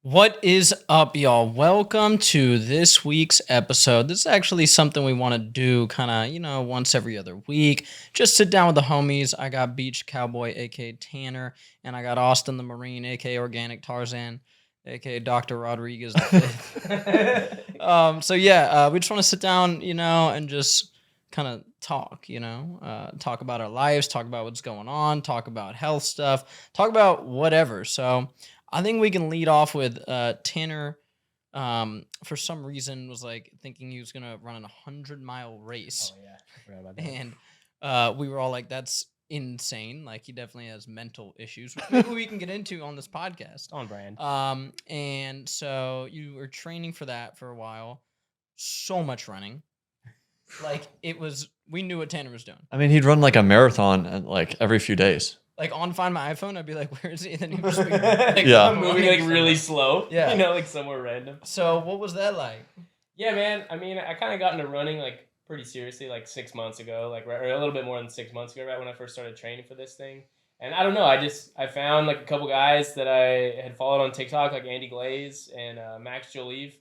What is up, y'all? Welcome to this week's episode. This is actually something we want to do kind of, once every other week. Just sit down with the homies. I got Beach Cowboy, aka Tanner, and I got Austin the Marine, aka Organic Tarzan, aka Dr. Rodriguez the Fifth. We just want to sit down, and just kind of talk, talk about our lives, talk about what's going on, talk about health stuff, talk about whatever. So I think we can lead off with Tanner. For some reason, was like thinking he was gonna run a 100-mile race, Oh yeah, I forgot about that. and we were all like, "That's insane!" Like he definitely has mental issues, which maybe we can get into on this podcast. On brand. And so you were training for that for a while. So much running, like it was. We knew what Tanner was doing. I mean, he'd run like a marathon every few days. Like on Find My iPhone, I'd be like, "Where is he?" And then he was Yeah. Moving like really slow. Yeah. Like somewhere random. So what was that like? Yeah, man. I mean, I kind of got into running like pretty seriously like 6 months ago, like or a little bit more than 6 months ago, right when I first started training for this thing. And I don't know, I found like a couple guys that I had followed on TikTok, like Andy Glaze and Max Jolive,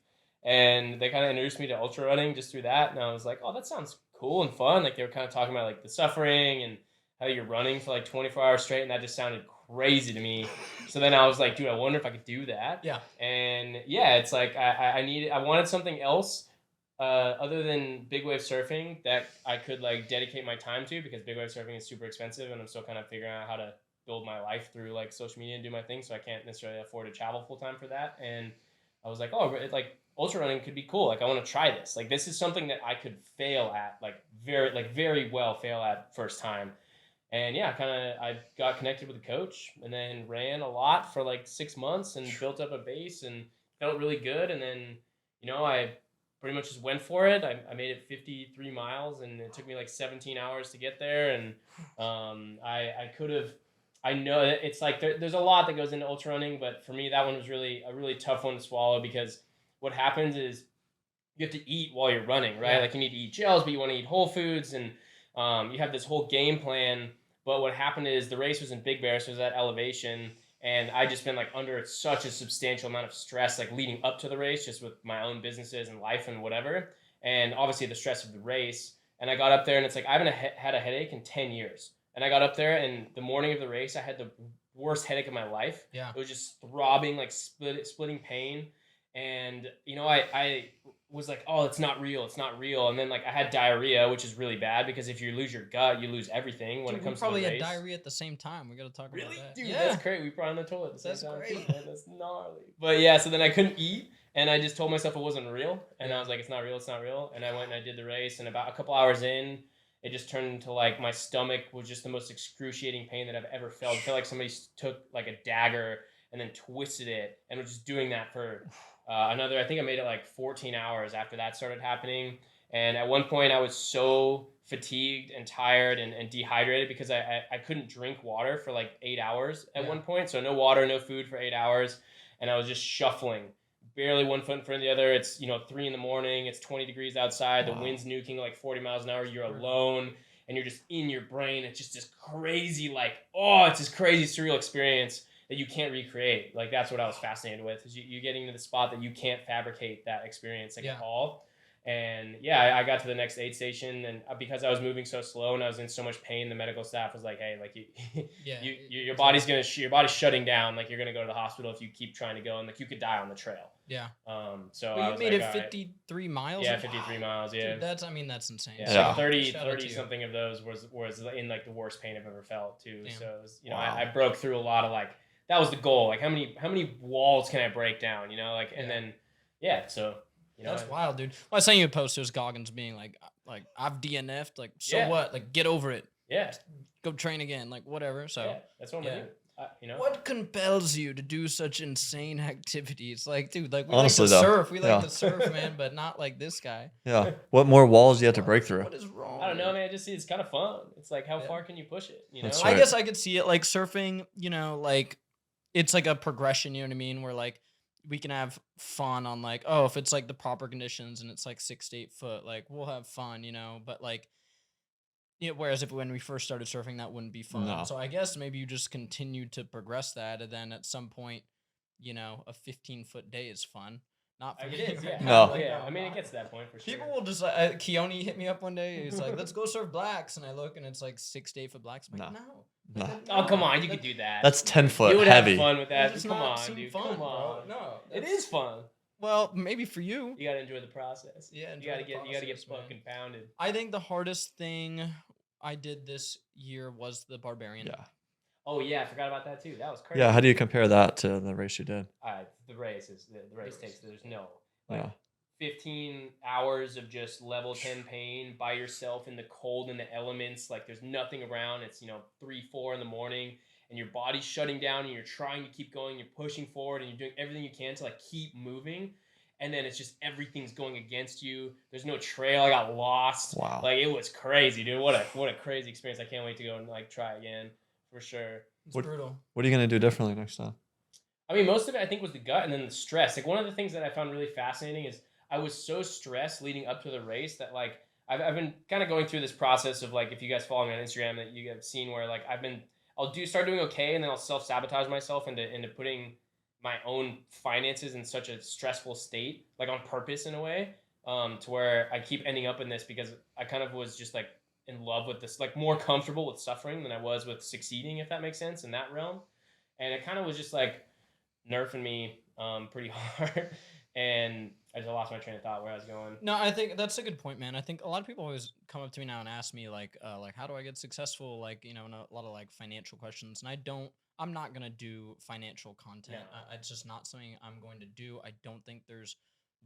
and they kind of introduced me to ultra running just through that. And I was like, oh, that sounds cool and fun. Like they were kind of talking about like the suffering and how you're running for like 24 hours straight, and that just sounded crazy to me. So then I was like, dude, I wonder if I could do that. Yeah. And yeah, it's like I wanted something else other than big wave surfing that I could like dedicate my time to, because big wave surfing is super expensive, and I'm still kind of figuring out how to build my life through like social media and do my thing. So I can't necessarily afford to travel full time for that. And I was like, oh, like ultra running could be cool. Like I want to try this. Like this is something that I could fail at, like very well fail at first time. And yeah, I got connected with a coach and then ran a lot for like 6 months and built up a base and felt really good. And then, I pretty much just went for it. I made it 53 miles, and it took me like 17 hours to get there. And I could have, I know it's like there's a lot that goes into ultra running, but for me, that one was really a really tough one to swallow, because what happens is you have to eat while you're running, right? Yeah. Like you need to eat gels, but you want to eat whole foods, and you have this whole game plan. But what happened is the race was in Big Bear, so it was at elevation, and I just been like under such a substantial amount of stress, like leading up to the race, just with my own businesses and life and whatever, and obviously the stress of the race. And I got up there, and it's like I haven't had a headache in 10 years. And I got up there, and the morning of the race, I had the worst headache of my life. Yeah. It was just throbbing, like splitting pain. And I was like, oh, it's not real, and then like I had diarrhea, which is really bad, because if you lose your gut, you lose everything when Dude, it comes we probably to the had race. diarrhea at the same time. We got to talk about that. Dude, Yeah. that's great. We probably on the toilet at the That's same time. great. Man, that's gnarly. But yeah, so then I couldn't eat, and I just told myself it wasn't real, and I was like, it's not real, and I went and I did the race, and about a couple hours in, it just turned into like my stomach was just the most excruciating pain that I've ever felt. I feel like somebody took like a dagger and then twisted it, and was just doing that for I think I made it like 14 hours after that started happening. And at one point I was so fatigued and tired and dehydrated, because I couldn't drink water for like 8 hours at one point. So no water, no food for 8 hours. And I was just shuffling, barely one foot in front of the other. It's, 3 a.m. It's 20 degrees outside. The wind's nuking like 40 miles an hour. You're alone, and you're just in your brain. It's just this crazy, like, it's this crazy surreal experience that you can't recreate. Like that's what I was fascinated with, is you getting to the spot that you can't fabricate that experience at all. And yeah, I got to the next aid station, and because I was moving so slow and I was in so much pain, the medical staff was like, hey, like your body's shutting down. Like you're gonna go to the hospital if you keep trying to go, and like you could die on the trail. Yeah. So but I you was made like, it 53 miles. Yeah, 53 miles. Yeah. Dude, that's insane. Yeah, Yeah. Like 30 something of those was in like the worst pain I've ever felt too. Damn. So it was, I broke through a lot of like. That was the goal. Like how many walls can I break down? And then so that's wild, dude. Well, I sent you a post. There's Goggins being like I've DNF'd. Like so what? Like get over it. Yeah. Go train again. Like whatever. So yeah, that's what I'm gonna do. What compels you to do such insane activities? Like, dude, like we Honestly, like to though. surf. We like to surf, man, but not like this guy. Yeah. What more walls do you have to break through? What is wrong? I don't know, man. It's kind of fun. It's like how far can you push it? That's I right. guess I could see it like surfing. Like it's like a progression. You know what I mean? Where like we can have fun on like, oh, if it's like the proper conditions and it's like 6 to 8 foot, like we'll have fun, but like, whereas if when we first started surfing, that wouldn't be fun. No. So I guess maybe you just continue to progress that. And then at some point, you know, a 15-foot day is fun. Not for It me is, right yeah. now. No. Like, Yeah, I mean, it not- gets to that point for sure. People will just Keone hit me up one day. He's like, "Let's go surf blacks," and I look and it's like 6 to 8 foot blacks. I'm like, No. no. No. Like, Oh, come no. on, you That- could do that. That's 10 You foot would heavy. have fun with that that. does Come not on, seem dude. fun, Come bro. on. No, It that's- is fun. Well, maybe for you. You gotta enjoy the process. Yeah, you enjoy gotta the get process, man. fucking pounded. I think the hardest thing I did this year was the barbarian. Yeah. Oh yeah, I forgot about that too. That was crazy. Yeah. How do you compare that to the race you did? The race is the race takes. There's no like Yeah. 15 hours of just level 10 pain by yourself in the cold and the elements. Like there's nothing around. It's 3-4 in the morning, and your body's shutting down, and you're trying to keep going. You're pushing forward, and you're doing everything you can to like keep moving. And then it's just everything's going against you. There's no trail. I got lost. Wow. Like it was crazy, dude. What a crazy experience. I can't wait to go and like try again for sure. It's What- brutal. What are you gonna do differently next time? I mean, most of it I think was the gut and then the stress. Like one of the things that I found really fascinating is I was so stressed leading up to the race that like I've been kind of going through this process of like if you guys follow me on Instagram that you have seen where like I'll start doing okay and then I'll self-sabotage myself into putting my own finances in such a stressful state, like on purpose in a way, to where I keep ending up in this because I kind of was just like in love with this, like more comfortable with suffering than I was with succeeding, if that makes sense, in that realm. And it kind of was just like nerfing me pretty hard. And I just lost my train of thought where I was going. No, I think that's a good point, man. I think a lot of people always come up to me now and ask me like how do I get successful? Like, and a lot of like financial questions. And I'm not going to do financial content. No. It's just not something I'm going to do. I don't think there's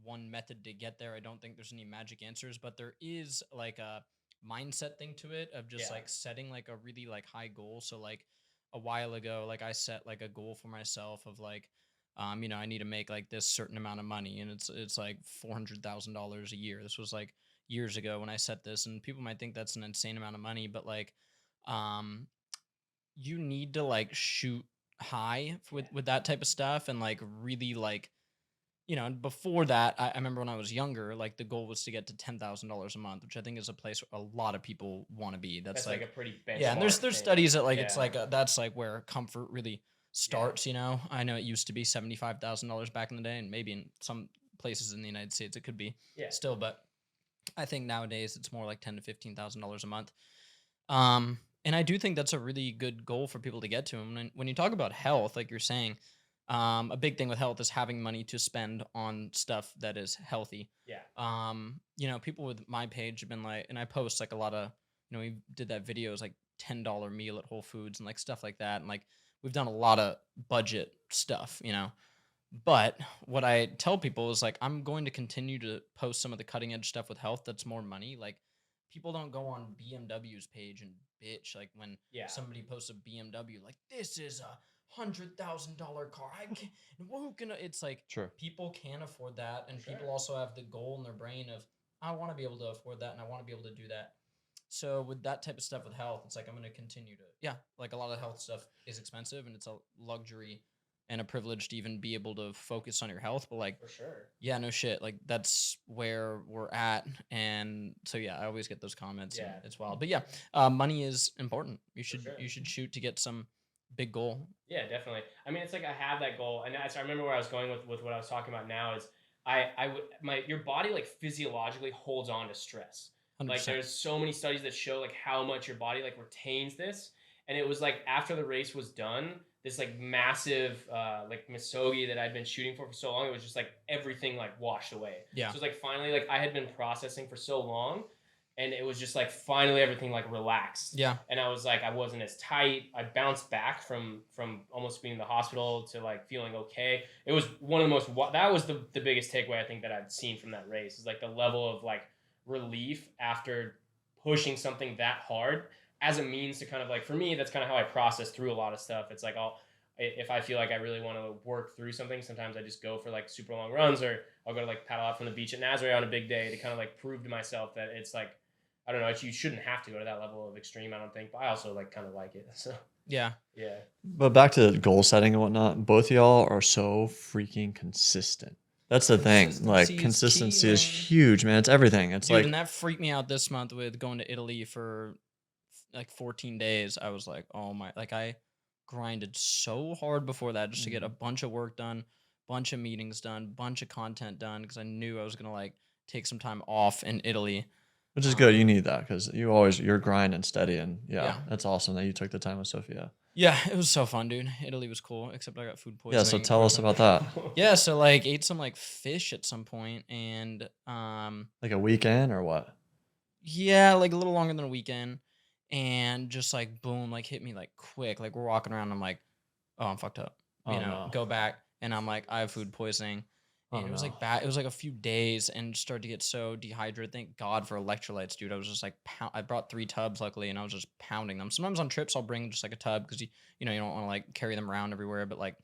one method to get there. I don't think there's any magic answers, but there is like a mindset thing to it of just Yeah. like setting like a really like high goal. So like a while ago, like I set like a goal for myself of like, I need to make like this certain amount of money, and it's like $400,000 a year. This was like years ago when I set this, and people might think that's an insane amount of money, but like, you need to like shoot high with that type of stuff, and like really like, and before that, I remember when I was younger, like the goal was to get to $10,000 a month, which I think is a place a lot of people want to be. That's like a pretty benchmark. yeah, and there's thing. studies that like Yeah. it's like that's like where comfort really starts. I know it used to be $75,000 back in the day, and maybe in some places in the United States it could be Yeah. still, but I think nowadays it's more like $10,000 to $15,000 a month. And I do think that's a really good goal for people to get to. And when you talk about health, like you're saying, a big thing with health is having money to spend on stuff that is healthy. Yeah. People with my page have been like, and I post like a lot of, we did that video, it was like $10 meal at Whole Foods and like stuff like that. And like, we've done a lot of budget stuff, but what I tell people is like, I'm going to continue to post some of the cutting edge stuff with health that's more money. Like people don't go on BMW's page and bitch like when somebody posts a BMW, like this is a $100,000 car. I can't, who can? It's like Sure. people can't afford that, and Sure. people also have the goal in their brain of I want to be able to afford that, and I want to be able to do that. So with that type of stuff with health, it's like I'm going to continue to like a lot of health stuff is expensive, and it's a luxury and a privilege to even be able to focus on your health. But like For sure. yeah, no shit. Like that's where we're at. And so, yeah, I always get those comments. Yeah. And it's wild. But yeah, money is important. You should sure. shoot to get some big goal. Yeah, definitely. I mean, it's like I have that goal, and I remember where I was going with what I was talking about now is your body like physiologically holds on to stress. 100%. Like there's so many studies that show like how much your body like retains this, and it was like after the race was done, this like massive like misogi that I'd been shooting for so long, it was just like everything like washed away. Yeah. So it's like finally like I had been processing for so long, and it was just like finally everything like relaxed. Yeah. And I was like I wasn't as tight. I bounced back from almost being in the hospital to like feeling okay. It was one of the most that was the biggest takeaway I think that I'd seen from that race is like the level of like relief after pushing something that hard as a means to kind of like, for me, that's kind of how I process through a lot of stuff. It's like if I feel like I really want to work through something, sometimes I just go for like super long runs, or I'll go to like paddle out from the beach at Nazare on a big day to kind of like prove to myself that it's like, I don't know, you shouldn't have to go to that level of extreme, I don't think, but I also like kind of like it. So yeah. But back to goal setting and whatnot, both of y'all are so freaking consistent. That's the thing. Like consistency is huge, man. It's everything. It's Dude, like, and that freaked me out this month with going to Italy for like 14 days. I was like, oh my, like I grinded so hard before that just to get a bunch of work done, bunch of meetings done, bunch of content done because I knew I was gonna like take some time off in Italy. Which is good. You need that because you're grinding steady, and Yeah. that's awesome that you took the time with Sophia. Yeah, it was so fun, dude. Italy was cool, except I got food Yeah, poisoning. so tell us about that. Yeah, so like ate some like fish at some point and Like a weekend or what? yeah, like a little longer than a weekend and just like boom, like hit me like quick. Like we're walking around, I'm like, oh, I'm fucked up. Oh, no. Go back and I'm like, I have food poisoning. Oh, And it was no. like bad. It was like a few days and started to get so dehydrated. Thank God for electrolytes, dude. I was just like, I brought 3 tubs luckily, and I was just pounding them. Sometimes on trips I'll bring just like a tub because you don't want to like carry them around everywhere. But like,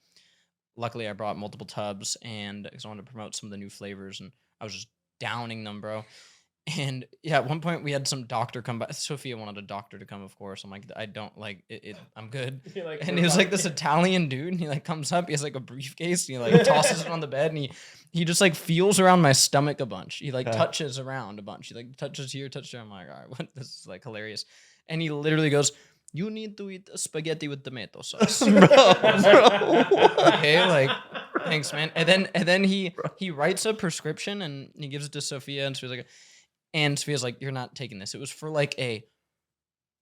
luckily I brought multiple tubs and because I wanted to promote some of the new flavors, and I was just downing them, bro. And yeah, at one point we had some doctor come by. Sophia wanted a doctor to come, of course. I'm like, I don't like it. I'm good. You're like, And "We're he was like fine." this Italian dude, and he like comes up. He has like a briefcase. And he like tosses it on the bed, and he just like feels around my stomach a bunch. He like Okay. touches around a bunch. He like touches here, touches there. I'm like, all right, what? This is like hilarious. And he literally goes, "You need to eat spaghetti with tomato sauce." Bro. Okay, like thanks, man. And then he writes a prescription and he gives it to Sophia, and Sophia's like. And Sophia's like, you're not taking this. It was for like a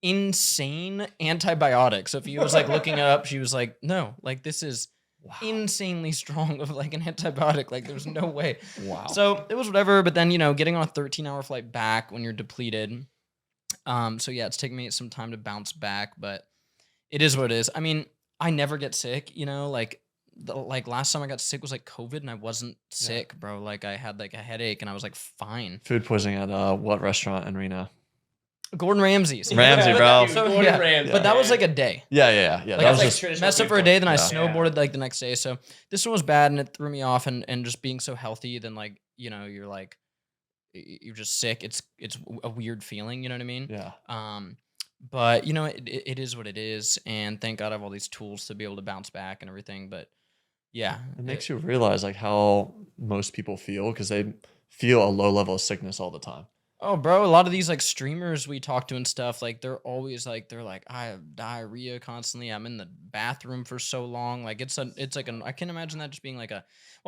insane antibiotic. Sophia was like looking it up. She was like, no, like this is insanely strong of like an antibiotic. Like there's no way. Wow. So it was whatever. But then, getting on a 13-hour flight back when you're depleted. So yeah, it's taking me some time to bounce back, but it is what it is. I mean, I never get sick, like last time I got sick was like COVID and I wasn't sick, bro. Like I had like a headache and I was like fine. Food poisoning at what restaurant in Reno? Gordon Ramsay's. Ramsay, but bro. dude, So, Gordon yeah, Ramsay, but that was man. like a day. Yeah. Like, That I was like just traditional messed up food for a day, then I poisoning. snowboarded like the next day. So this one was bad and it threw me off, and just being so healthy, then like, you're like you're just sick. It's a weird feeling, you know what I mean? yeah. But it is what it is, and thank God I have all these tools to be able to bounce back and everything. But yeah, It makes you realize like how most people feel because they feel a low level of sickness all the time. Oh, bro, a lot of these like streamers we talk to and stuff, like they're always like I have diarrhea constantly. I'm in the bathroom for so long. Like it's like I can't imagine that just being like I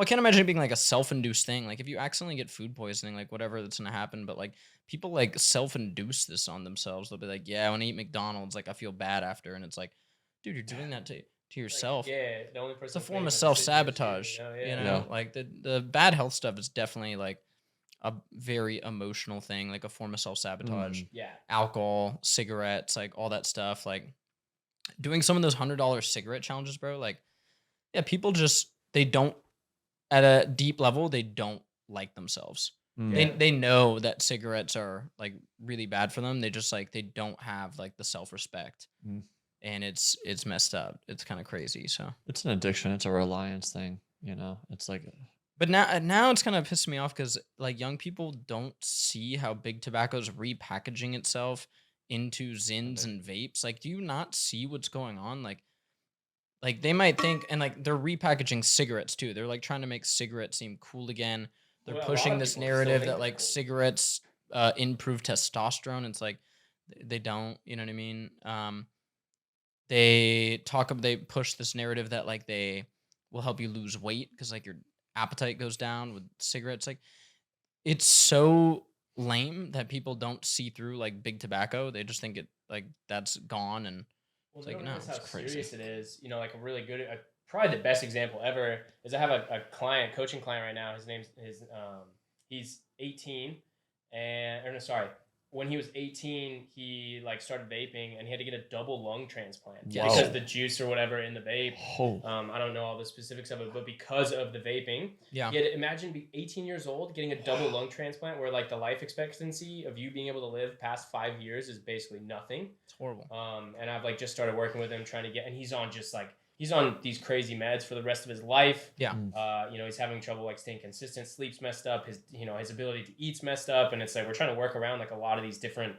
can't imagine it being like a self-induced thing. Like if you accidentally get food poisoning, like whatever that's gonna happen, but like people like self-induce this on themselves. They'll be like, yeah, when I eat McDonald's, like I feel bad after, and it's like, dude, you're doing that to yourself. Like, yeah, the only person. It's a form making of that decision is you, self-sabotage. Yeah. Like the bad health stuff is definitely like a very emotional thing, like a form of self-sabotage. Yeah. Alcohol, cigarettes, like all that stuff. Like doing some of those $100 cigarette challenges, bro. Like, yeah, people just they don't at a deep level they don't like themselves. Mm. They know that cigarettes are like really bad for them. They just like they don't have like the self-respect. Mm. And it's messed up. It's kind of crazy. So It's an addiction. It's a reliance thing. It's like but now it's kind of pissed me off because like young people don't see how big tobacco's repackaging itself into zins and vapes. Like, do you not see what's going on? Like they might think, and like they're repackaging cigarettes too. They're like trying to make cigarettes seem cool again. They're Well, a lot pushing of this people still narrative think that they're like cool. cigarettes improve testosterone. It's like they don't. You know what I mean? They push this narrative that like they will help you lose weight because like your appetite goes down with cigarettes. Like it's so lame that people don't see through like big tobacco. They just think it like that's gone, and Well, it's you like, don't no, realize how it's crazy. serious it is. Like a really good, probably the best example ever is I have a coaching client right now. He's 18, when he was 18, he like started vaping and he had to get a double lung transplant Yes. because the juice or whatever in the vape. oh, I don't know all the specifics of it, but because of the vaping, Yeah. he had to imagine being 18 years old getting a double lung transplant where like the life expectancy of you being able to live past 5 years is basically nothing. It's horrible. And I've like just started working with him trying to and he's on these crazy meds for the rest of his life. Yeah. He's having trouble like staying consistent, sleep's messed up, his ability to eat's messed up, and it's like we're trying to work around like a lot of these different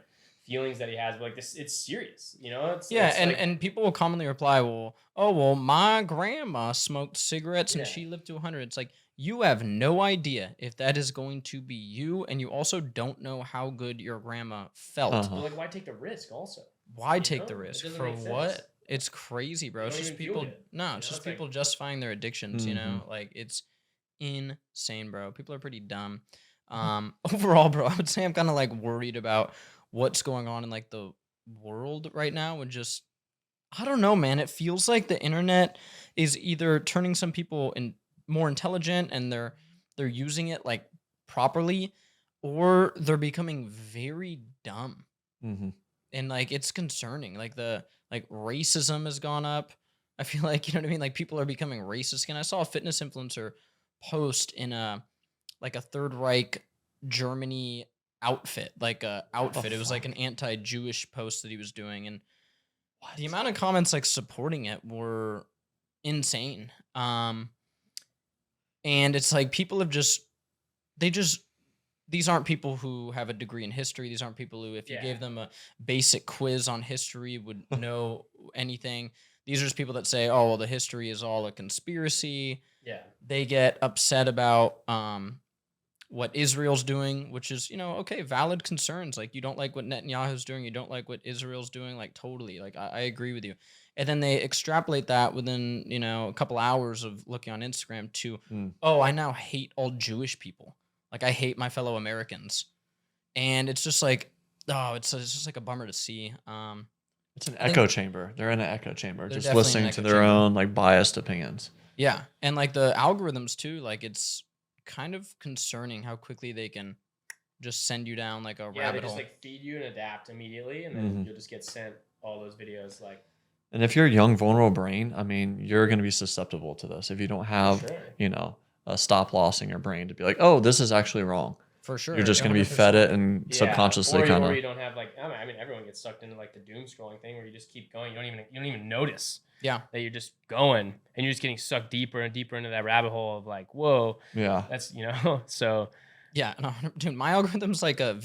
feelings that he has, but like this it's serious, it's like, and people will commonly reply, well, my grandma smoked cigarettes and Yeah. she lived to 100. It's like you have no idea if that is going to be you, and you also don't know how good your grandma felt. Uh-huh. well, like why take the risk also? Why take the It risk doesn't for make sense. what? It's crazy, bro. They It's don't just even feel people. good. No, You it's know, just it's like people justifying their addictions. You Mm-hmm. know, like it's insane, bro. People are pretty dumb. Overall, bro, I would say I'm kind of like worried about what's going on in like the world right now, and just I don't know, man. It feels like the internet is either turning some people in more intelligent and they're using it like properly, or they're becoming very dumb. Mm-hmm. And like it's concerning. Like the like racism has gone up. I feel like you know what I mean. Like people are becoming racist. And I saw a fitness influencer post in a like a Third Reich Germany outfit, like a The outfit. It was like fuck? an anti-Jewish post that he was doing, and the What? amount of comments like supporting it were insane. And it's like people have just they just these aren't people who have a degree in history. These aren't people who, if you Yeah. gave them a basic quiz on history, would know anything. These are just people that say, "Oh, well, the history is all a conspiracy." Yeah. They get upset about what Israel's doing, which is, okay, valid concerns. Like, you don't like what Netanyahu's doing, you don't like what Israel's doing, like, totally. Like, I agree with you. And then they extrapolate that within, a couple hours of looking on Instagram to, Mm. oh, I now hate all Jewish people. Like, I hate my fellow Americans. And it's just like, oh, it's just like a bummer to see. It's an I think echo chamber. They're in an echo chamber, they're just definitely in an listening to echo their chamber. own like biased opinions. Yeah. And like the algorithms too, like it's kind of concerning how quickly they can just send you down like a Yeah, they rabbit just hole. like feed you and adapt immediately, and then Mhm. you'll just get sent all those videos. Like, And if you're a young, vulnerable brain, I mean, you're going to be susceptible to this if you don't have, sure. a stop loss in your brain to be like, oh, this is actually wrong. For sure. You're just going to be fed it and Yeah, subconsciously or kind or of. you don't have like I mean everyone gets sucked into like the doom scrolling thing where you just keep going. You don't even notice Yeah. that you're just going and you're just getting sucked deeper and deeper into that rabbit hole of like, whoa, Yeah. that's so Yeah. No, dude, my algorithm's like AI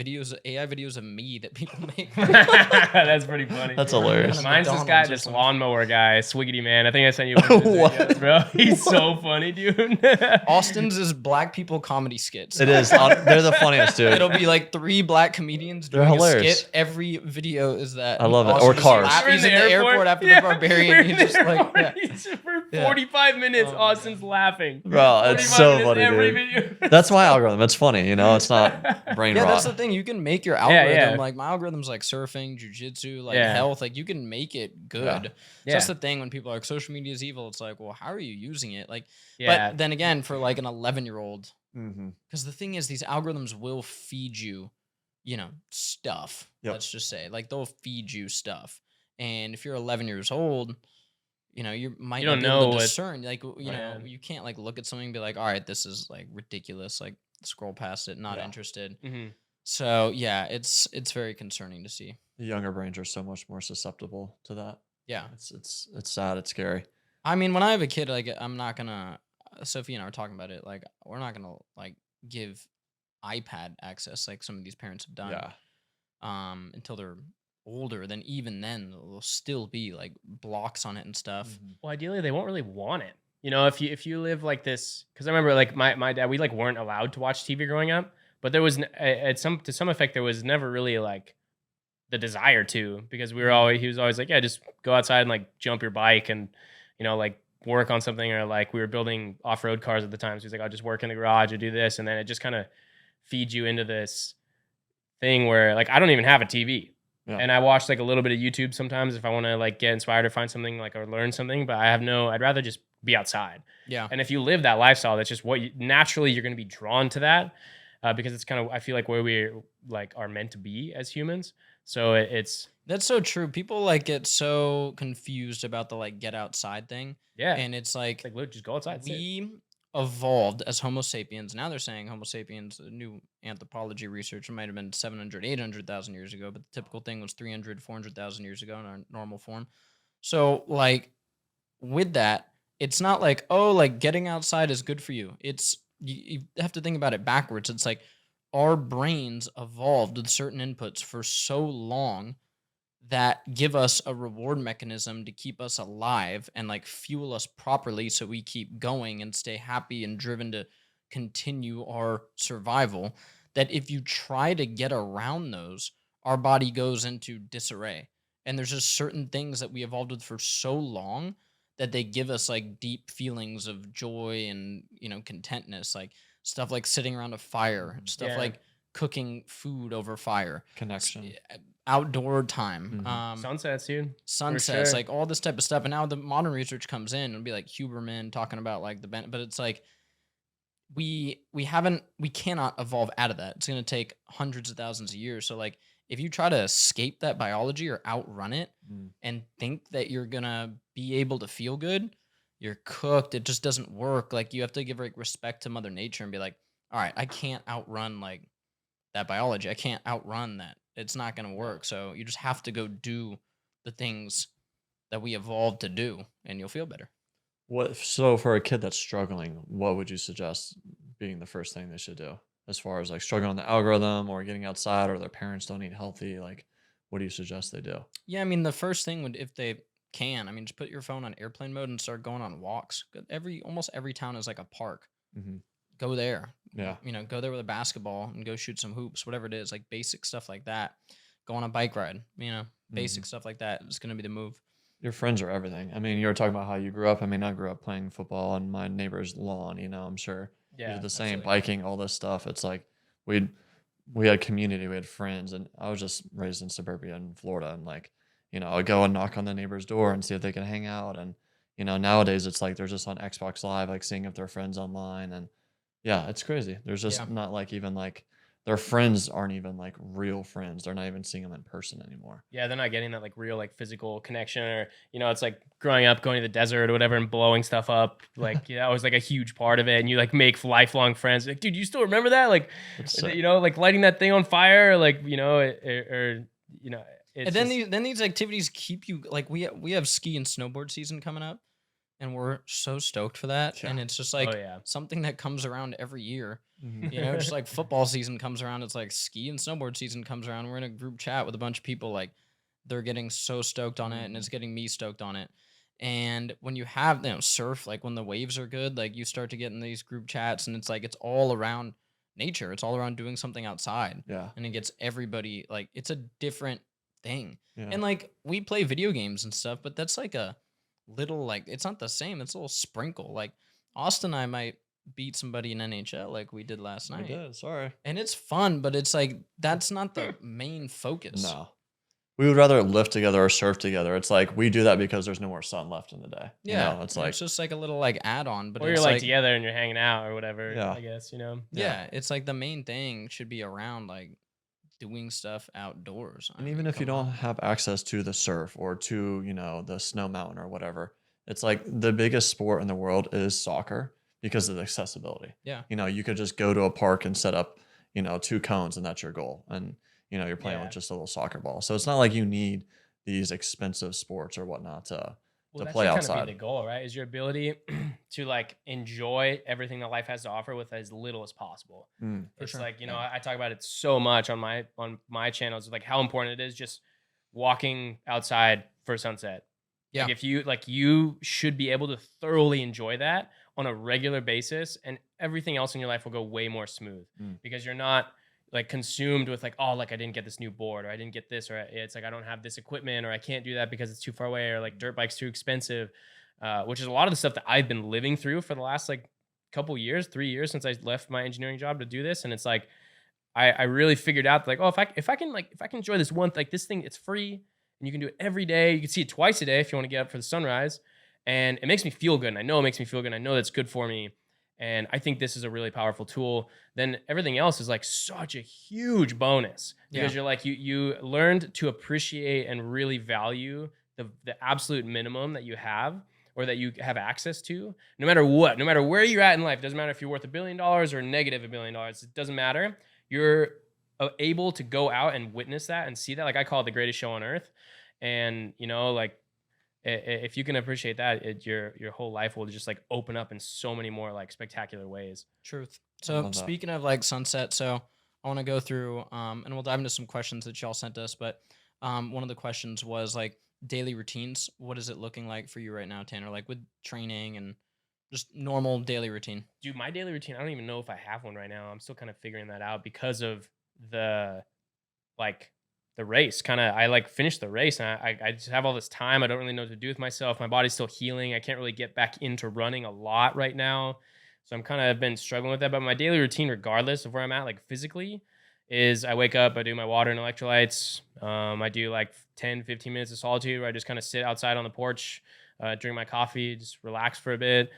videos of me that people make. that's pretty funny. That's hilarious. Mine's this McDonald's guy, or this something. lawnmower guy, Swiggity Man. I think I sent you a bunch of his What? videos, bro. He's so funny, dude. Austin's is black people comedy skits. It is. They're the funniest, dude. It'll be like 3 black comedians They're doing hilarious. a skit. Every video is that. I love it. Austin Or just Cars. laugh- We're He's in the airport after the Barbarian. He's just like, yeah. For Yeah. 45 minutes, Oh, Austin's laughing. Bro, it's 45 so minutes funny, every dude. video. That's my algorithm. It's funny, It's not brain Yeah, rot. that's the thing. You can make your Yeah, algorithm yeah. like my algorithm's like surfing, jujitsu, like Yeah. health. Like you can make it good. Yeah. So Yeah. that's the thing when people are like social media is evil. It's like, well, how are you using it? Like, Yeah. but then again, for like an 11-year-old, Mm-hmm. because the thing is, these algorithms will feed you, stuff. Yep. Let's just say, like they'll feed you stuff. And if you're 11 years old, you might You not don't be able know to what- discern. Like, Yeah. you can't like look at something and be like, all right, this is like ridiculous. Like scroll past it, not Yeah. interested. Mhm. So yeah, it's very concerning to see. The younger brains are so much more susceptible to that. Yeah, It's sad. It's scary. I mean, when I have a kid, like I'm not gonna. Sophie and I were talking about it. Like we're not gonna like give iPad access like some of these parents have done. Yeah. Until they're older. Then even then, there'll still be like blocks on it and stuff. Mhm. Well, ideally, they won't really want it. If you live like this, because I remember like my dad, we like weren't allowed to watch TV growing up, but there was to some effect there was never really like the desire to, because he was always like, yeah, just go outside and like jump your bike and like work on something, or like we were building off-road cars at the time, so he's like, I'll just work in the garage or do this, and then it just kind of feeds you into this thing where like I don't even have a TV. Yeah. And I watch like a little bit of YouTube sometimes if I want to like get inspired or find something like or learn something, but I'd rather just be outside. Yeah, And if you live that lifestyle, that's just what naturally you're going to be drawn to that, because it's kind of, I feel like, where we like are meant to be as humans. So it's that's so true. People like get so confused about the like get outside thing, yeah, and it's like look, just go outside. sit. we evolved as Homo sapiens. Now they're saying Homo sapiens, new anthropology research, it might have been 700, 800,000 years ago, but the typical thing was 300, 400,000 years ago in our normal form. So, like, with that, it's not like, oh, like getting outside is good for you. You have to think about it backwards. It's like our brains evolved with certain inputs for so long that give us a reward mechanism to keep us alive and like fuel us properly so we keep going and stay happy and driven to continue our survival, that if you try to get around those, our body goes into disarray. And there's just certain things that we evolved with for so long that they give us like deep feelings of joy and, contentness, like stuff like sitting around a fire, stuff Yeah. like cooking food over fire, Connection. outdoor time, Sunsets, dude. sunsets, sure. like all this type of stuff. And now the modern research comes in and be like Huberman talking about like but it's like we cannot evolve out of that. It's going to take hundreds of thousands of years. So like if you try to escape that biology or outrun it Mm. and think that you're going to be able to feel good, you're cooked. It just doesn't work. Like you have to give like respect to mother nature and be like, all right, I can't outrun like that biology. I can't outrun that. It's not going to work. So you just have to go do the things that we evolved to do and you'll feel better. So for a kid that's struggling, what would you suggest being the first thing they should do? As far as like struggling on the algorithm or getting outside or their parents don't eat healthy, like what do you suggest they do? Yeah, I mean, the first thing would, if they can, I mean, just put your phone on airplane mode and start going on walks. Almost every town is like a park. Hmm. Go there. Yeah. Go there with a basketball and go shoot some hoops, whatever it is, like basic stuff like that. Go on a bike ride. Basic stuff like that is going to be the move. Your friends are everything. I mean, you were talking about how you grew up. I mean, I grew up playing football on my neighbor's lawn, I'm sure. Yeah, You did the same, absolutely. biking, all this stuff. It's like we had community, we had friends, and I was just raised in suburbia in Florida, and like, I'd go and knock on the neighbor's door and see if they can hang out. And nowadays it's like they're just on Xbox Live, like seeing if their friends online, and yeah, it's crazy. There's Yeah. just not like even like their friends aren't even like real friends. They're not even seeing them in person anymore. Yeah, they're not getting that like real like physical connection, or it's like growing up going to the desert or whatever and blowing stuff up. Like that was like a huge part of it, and you like make lifelong friends. Like, dude, you still remember that? Like, It's sick. like lighting that thing on fire, like It's And then just- these activities keep you like we have ski and snowboard season coming up, and we're so stoked for that. Yeah. And it's just like yeah. something that comes around every year. Mhm. Just like football season comes around, it's like ski and snowboard season comes around. We're in a group chat with a bunch of people, like they're getting so stoked on it, and it's getting me stoked on it. And when you have surf, like when the waves are good, like you start to get in these group chats, and it's like it's all around nature. It's all around doing something outside, Yeah. and it gets everybody like it's a different thing. Yeah. And like we play video games and stuff, but that's like a little like it's not the same. It's a little sprinkle. Like Austin and I might beat somebody in NHL like we did last I night. did. Sorry. And it's fun, but it's like that's not the main focus. No. We would rather lift together or surf together. It's like we do that because there's no more sun left in the day. Yeah. It's like it's just like a little like add-on, but or it's you're like together and you're hanging out or whatever. Yeah. I guess yeah, it's like the main thing should be around like doing stuff outdoors. I And mean, even if you come don't on. have access to the surf or to, the snow mountain or whatever, it's like the biggest sport in the world is soccer because of the accessibility. Yeah. You could just go to a park and set up, 2 cones and that's your goal. And, you're playing Yeah. with just a little soccer ball. So it's not like you need these expensive sports or whatnot to that play should outside. kind of be the goal, right? Is your ability to like enjoy everything that life has to offer with as little as possible. Mm. For It's sure. like I talk about it so much on my channels, like how important it is just walking outside for sunset. Yeah. Like if you should be able to thoroughly enjoy that on a regular basis, and everything else in your life will go way more smooth because you're not like consumed with like, oh, like I didn't get this new board, or I didn't get this, or it's like I don't have this equipment, or I can't do that because it's too far away, or like dirt bike's too expensive, which is a lot of the stuff that I've been living through for the last like couple years, 3 years since I left my engineering job to do this. And it's like I really figured out like, oh, if I can enjoy this one, like this thing, it's free and you can do it every day. You can see it twice a day if you want to get up for the sunrise, and it makes me feel good. And I know it makes me feel good. I know that's good for me. And I think this is a really powerful tool. Then everything else is like such a huge bonus because you're like, you learned to appreciate and really value the absolute minimum that you have or that you have access to, no matter what, no matter where you're at in life. It doesn't matter if you're worth $1 billion or negative $1 billion. It doesn't matter. You're able to go out and witness that and see that. Like I call it the greatest show on earth. And like if you can appreciate that, your whole life will just like open up in so many more like spectacular ways. Truth. I So love that. speaking of like sunset, so I want to go through and we'll dive into some questions that y'all sent us, but one of the questions was like daily routines. What is it looking like for you right now, Tanner? Like with training and just normal daily routine. Dude, my daily routine, I don't even know if I have one right now. I'm still kind of figuring that out because of the the race. I like finished the race, and I just have all this time. I don't really know what to do with myself. My body's still healing. I can't really get back into running a lot right now. So I'm kind of been struggling with that. But my daily routine, regardless of where I'm at, like physically, is I wake up, I do my water and electrolytes. I do like 10, 15 minutes of solitude where I just kind of sit outside on the porch, drink my coffee, just relax for a bit.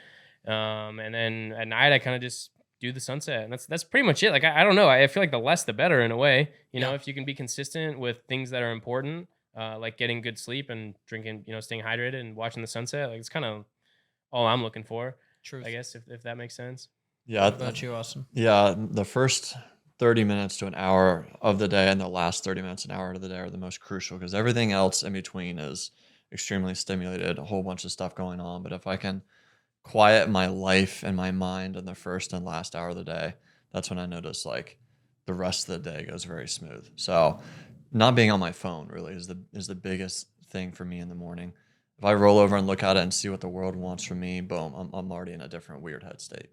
And then at night, I kind of just do the sunset. And that's pretty much it. Like, I don't know. I feel like the less, the better in a way, you know, if you can be consistent with things that are important, like getting good sleep and drinking, you know, staying hydrated and watching the sunset. Like, it's kind of all I'm looking for, Truth. I guess, if that makes sense. Yeah. What about you, Austin? Yeah. The first 30 minutes to an hour of the day and the last 30 minutes, an hour of the day are the most crucial because everything else in between is extremely stimulated, a whole bunch of stuff going on. But if I can quiet my life and my mind in the first and last hour of the day, that's when I notice like the rest of the day goes very smooth. So not being on my phone really is the biggest thing for me in the morning. If I roll over and look at it and see what the world wants from me, boom, I'm already in a different weird head state.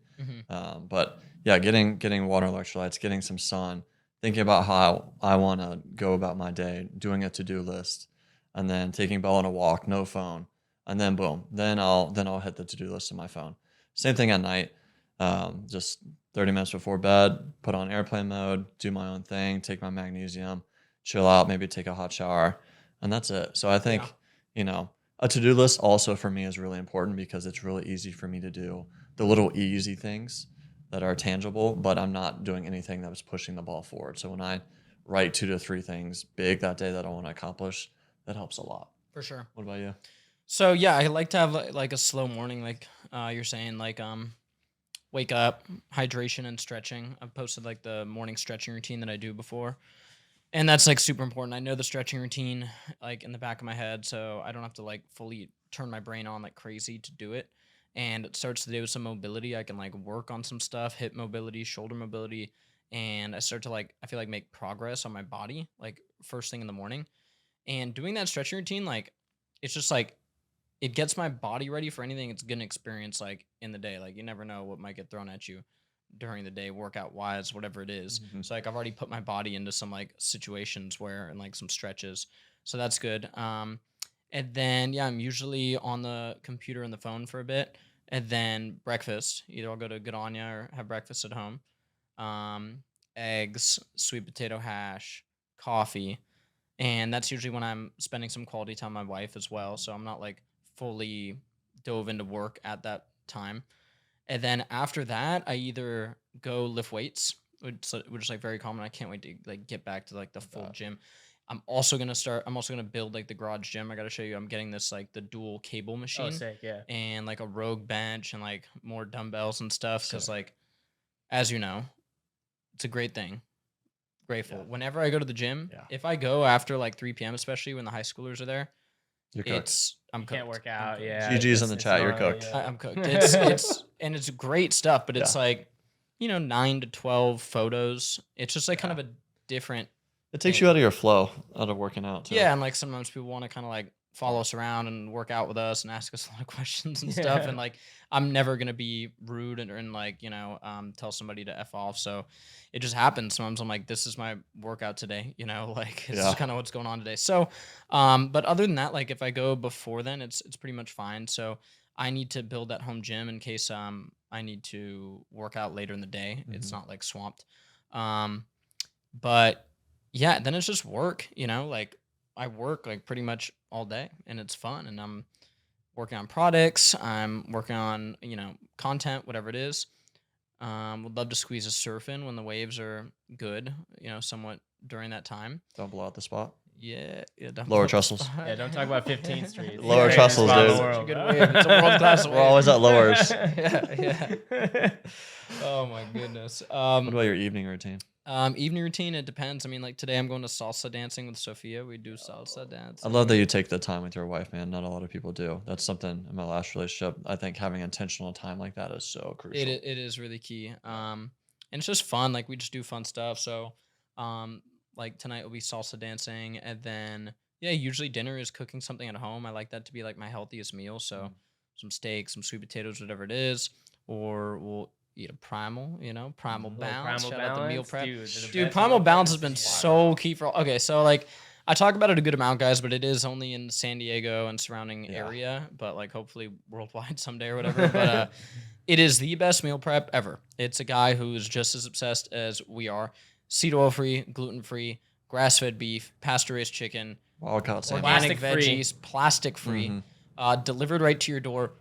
But yeah, getting water, electrolytes, getting some sun, thinking about how I want to go about my day, doing a to-do list, and then taking Belle on a walk, no phone, and then boom, then I'll hit the to-do list on my phone. Same thing at night. Just 30 minutes before bed, put on airplane mode, do my own thing, take my magnesium, chill out, maybe take a hot shower, and that's it. So I think, you know, a to-do list also for me is really important because it's really easy for me to do the little easy things that are tangible, but I'm not doing anything that was pushing the ball forward. So when I write 2 to 3 things big that day that I want to accomplish, that helps a lot. For sure. What about you? So yeah, I like to have like a slow morning, like you're saying, like wake up, hydration and stretching. I've posted like the morning stretching routine that I do before. And that's like super important. I know the stretching routine like in the back of my head, so I don't have to like fully turn my brain on like crazy to do it. And it starts the day with some mobility. I can like work on some stuff, hip mobility, shoulder mobility, and I start to like I feel like make progress on my body like first thing in the morning. And doing that stretching routine, like it's just like it gets my body ready for anything it's gonna experience like in the day. Like you never know what might get thrown at you during the day, workout wise, whatever it is. So like I've already put my body into some like situations where and like some stretches. So that's good. And then yeah, I'm usually on the computer and the phone for a bit. And then breakfast. Either I'll go to Good Anya or have breakfast at home. Um, eggs, sweet potato hash, coffee. And that's usually when I'm spending some quality time with my wife as well. So I'm not like fully dove into work at that time. And then after that, I either go lift weights, which is like very common. I can't wait to like get back to like the full gym. I'm also gonna build like the garage gym. I gotta show you. I'm getting this like the dual cable Oh, machine sick, yeah. and like a Rogue bench and like more dumbbells and stuff. Because like, as you know, it's a great thing. Grateful. Yeah. Whenever I go to the gym, Yeah. if I go after like 3 p.m., especially when the high schoolers are there, You're cooked. I'm You cooked. can't work I'm out, cooked. yeah. GG's in the it's chat, you're gnarly, cooked. yeah. I'm cooked. It's great stuff, but it's like, 9 to 12 photos. It's just like kind of a different. It takes you out of your flow, out of working out too. Yeah, and like sometimes people want to kind of like follow us around and work out with us and ask us a lot of questions and stuff. And like, I'm never gonna be rude and like tell somebody to f off. So it just happens. Sometimes I'm like, this is my workout today. Like this is kind of what's going on today. So, but other than that, like if I go before then, it's pretty much fine. So I need to build that home gym in case I need to work out later in the day. It's not like swamped. But yeah, then it's just work. Like I work like pretty much all day and it's fun and I'm working on products. I'm working on, content, whatever it is. Would love to squeeze a surf in when the waves are good, somewhat during that time. Don't blow out the spot. Yeah. Lower Trussels. Yeah, don't talk about 15th Street. Lower Trussels, dude. Such a good wave. It's a world-class wave. We're always at lowers. Yeah. Oh my goodness. What about your evening routine? Evening routine, it depends. I mean, like today I'm going to salsa dancing with Sophia. We do salsa dance. I love that you take the time with your wife, man. Not a lot of people do. That's something in my last relationship. I think having intentional time like that is so crucial. It is really key. And it's just fun. Like we just do fun stuff. So, like tonight will be salsa dancing, and then usually dinner is cooking something at home. I like that to be like my healthiest meal. So, some steak, some sweet potatoes, whatever it is, or we'll eat a primal, Primal Balance. Primal Shout out to meal Balance, prep. dude, they're the Dude, best Primal meal Balance has preppers. been Yeah. so key for. Okay, so like, I talk about it a good amount, guys, but it is only in San Diego and surrounding Yeah. area, but like hopefully worldwide someday or whatever. But it is the best meal prep ever. It's a guy who's just as obsessed as we are. Seed oil free, gluten free, grass fed beef, pasture raised chicken, Wild caught salmon. organic Plastic-free. veggies, plastic free, Mhm. delivered right to your door.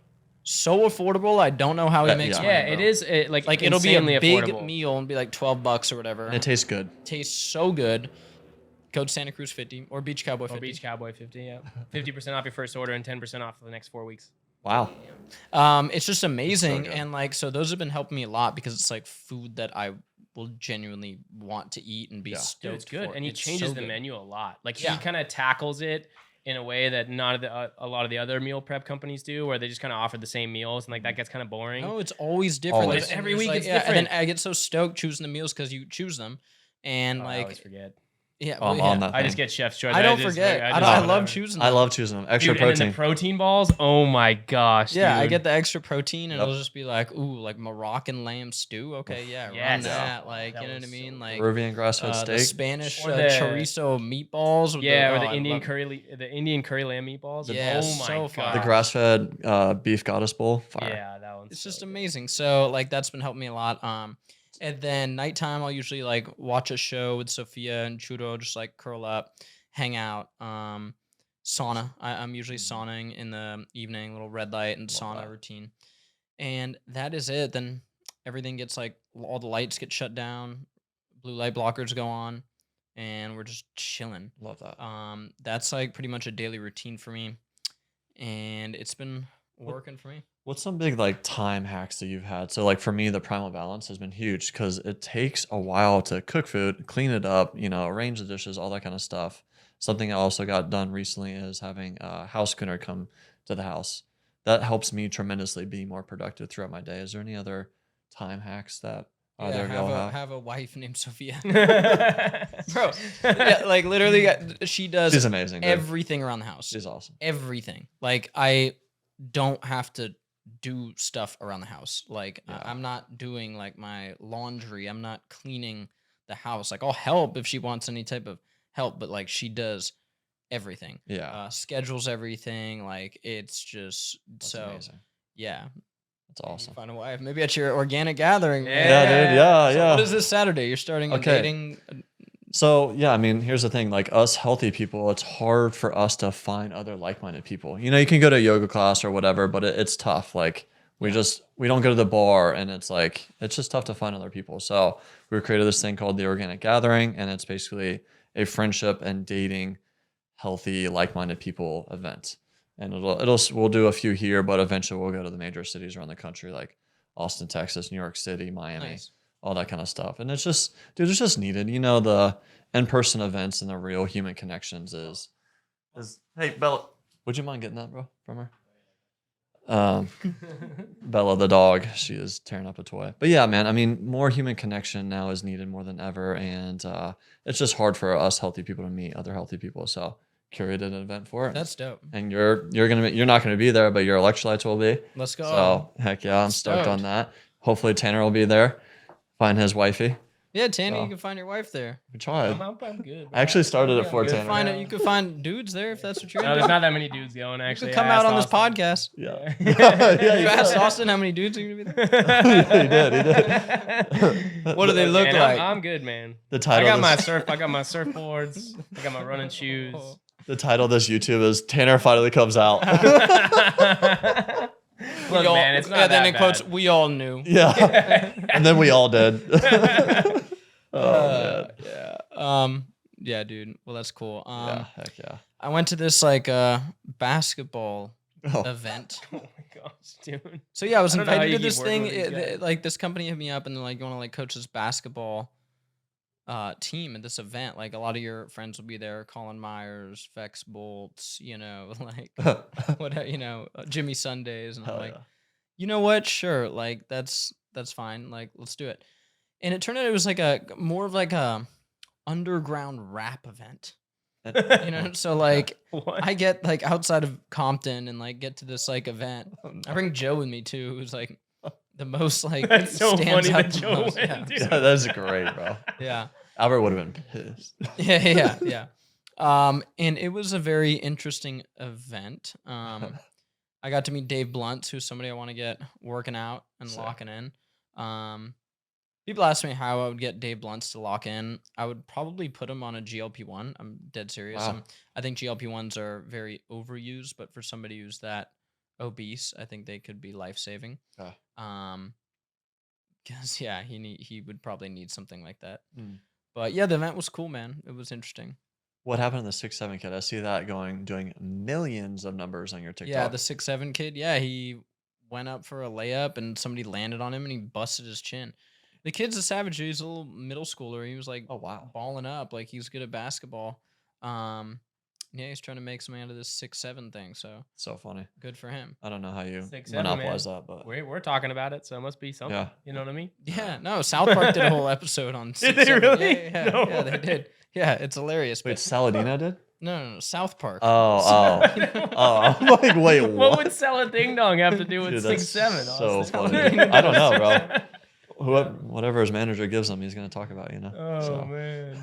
So affordable. I don't know how he makes Yeah. money. Yeah, it bro. is Like it'll be a insanely big affordable. meal and be like $12 or whatever. And it tastes good. Tastes so good. Code Santa Cruz 50 or Beach Cowboy 50. Or Beach Cowboy 50, yeah. 50% off your first order and 10% off for the next 4 weeks. Wow. It's just amazing, good. and like so those have been helping me a lot because it's like food that I will genuinely want to eat and be Yeah. stoked Dude, it's good. for. And he It's changes so the good. menu a lot. Like Yeah. he kind of tackles it in a way that not of the, a lot of the other meal prep companies do, where they just kind of offer the same meals and like that gets kind of boring. No, it's always different. Always. Like, Every and week like, it's And then different. I get so stoked choosing the meals because you choose them, and Oh, I like always forget. yeah, I'm well, on yeah. that I just thing. get chef's choice. I don't just, forget. like, I just love whatever. choosing. I them. love choosing them. Extra Dude, and then protein. the protein balls. Oh my gosh. Yeah, I dude. get the extra protein, and Yep. it'll just be like, ooh, like Moroccan lamb stew. Okay, yeah, run Yes. that. Like, That you know what I was mean? so Like Peruvian grass-fed the steak. Spanish Or the- chorizo meatballs. With Yeah, or oh, the I Indian love- the Indian curry lamb meatballs. Yeah, oh my so god. fire. the grass-fed beef goddess bowl. Fire. Yeah, that one's It's so just good. amazing. So like that's been helping me a lot. And then nighttime I'll usually like watch a show with Sophia and Churro, just like curl up, hang out. Sauna. I'm usually sauning in the evening, little red light and Love sauna that. routine. And that is it. Then everything gets like all the lights get shut down, blue light blockers go on, and we're just chilling. Love that. That's like pretty much a daily routine for me, and it's been working for me. What's some big like time hacks that you've had? So like for me, the primal balance has been huge because it takes a while to cook food, clean it up, arrange the dishes, all that kind of stuff. Something I also got done recently is having a house cleaner come to the house. That helps me tremendously be more productive throughout my day. Is there any other time hacks that either of y'all have? have a wife named Sophia. Bro. Yeah, like literally, she does She's amazing. Dude. everything around the house. She's awesome. Everything. Like I don't have to do stuff around the house. Like Yeah. I'm not doing like my laundry. I'm not cleaning the house. Like I'll help if she wants any type of help, but like she does everything. Yeah. Schedules everything. Like it's just That's so amazing. yeah. That's You awesome. find a wife. Maybe at your organic gathering. man. Yeah, dude. Yeah, So yeah. what is this Saturday? You're starting a Okay. dating. So yeah, I mean, here's the thing: like us healthy people, it's hard for us to find other like-minded people. You can go to a yoga class or whatever, but it's tough. Like we don't go to the bar, and it's just tough to find other people. So we created this thing called the Organic Gathering, and it's basically a friendship and dating healthy, like-minded people event. And we'll do a few here, but eventually we'll go to the major cities around the country, like Austin, Texas, New York City, Miami. Nice. All that kind of stuff. And it's just, dude, it's just needed. The in-person events and the real human connections is hey, Bella, would you mind getting that, bro, from her? Bella the dog, she is tearing up a toy. But yeah, man, I mean, more human connection now is needed more than ever. And it's just hard for us healthy people to meet other healthy people. So curated an event for it. That's dope. And you're not gonna be there, but your electrolytes will be. Let's go. So heck yeah, I'm stoked on Stoked. that. Hopefully Tanner will be there. Find his wifey. Yeah, Tanny, So- you can find your wife there. We tried. I'm good. I actually started it for You can Tanner. find it. You can find dudes there if that's what you're No, into. there's not that many dudes going, You actually. could come I out asked on this Austin. podcast. Yeah. Yeah. You you asked did. Austin how many dudes are gonna be there. He did. What do they look Man, like? I'm good, man. The I title. got of my this, surfboards. I got my running shoes. the title of this YouTube is Tanner finally comes out. Look, We all- man, it's not yeah, then that in quotes, bad. we all knew. Yeah. And then we all did. Oh man. Yeah, dude. Well, that's cool. Yeah. Heck yeah. I went to this like basketball Oh. event. Oh my gosh, dude. So yeah, I was I don't know how invited you to keep this working thing. with these guys. Like this company hit me up and they're like, "You want to like coach this basketball team at this event? Like a lot of your friends will be there: Colin Myers, Vex Bolts, like what, Jimmy Sundays." And I'm Hell like, yeah. you know what? Sure, like that's fine. Like let's do it. And it turned out it was like a more of like a underground rap event. So like What? I get like outside of Compton and like get to this like event. I bring Joe with me too, who's like the most like That's so stands funny out that the Joe most. went, Yeah. dude. Yeah, that's great, bro. Yeah. Albert would have been pissed. Yeah. And it was a very interesting event. I got to meet Dave Blunt, who's somebody I want to get working out and Sick. locking in. People ask me how I would get Dave Blunts to lock in. I would probably put him on a GLP-1. I'm dead serious. Wow. I think GLP-1s are very overused, but for somebody who's that obese, I think they could be life-saving. Yeah. Because yeah, he would probably need something like that. Mm. But yeah, the event was cool, man. It was interesting. What happened to the 6'7" kid? I see that doing millions of numbers on your Yeah, TikTok. the 6'7" kid. Yeah, he went up for a layup and somebody landed on him and he busted his chin. The kid's a savage. He's a little middle schooler. He was like Oh wow. balling up, like he's good at basketball. Yeah, he's trying to make something out of this 6'7" thing. So So funny. good for him. I don't know how you 6'7", monopolize man. that, but We're talking about it, so it must be something. Yeah. You know what I mean? Yeah, no, South Park did a whole episode on Did they 6'7". really? Yeah, No yeah, they way. did. Yeah, it's hilarious. wait, But Saladino did? no, South Park. Oh, You know? oh. I'm like, wait, What would what? sell a ding dong have to do with Dude, that's 6'7"? so Austin? funny. I don't know, bro. Whatever his manager gives him, he's gonna talk about, you know. Oh man.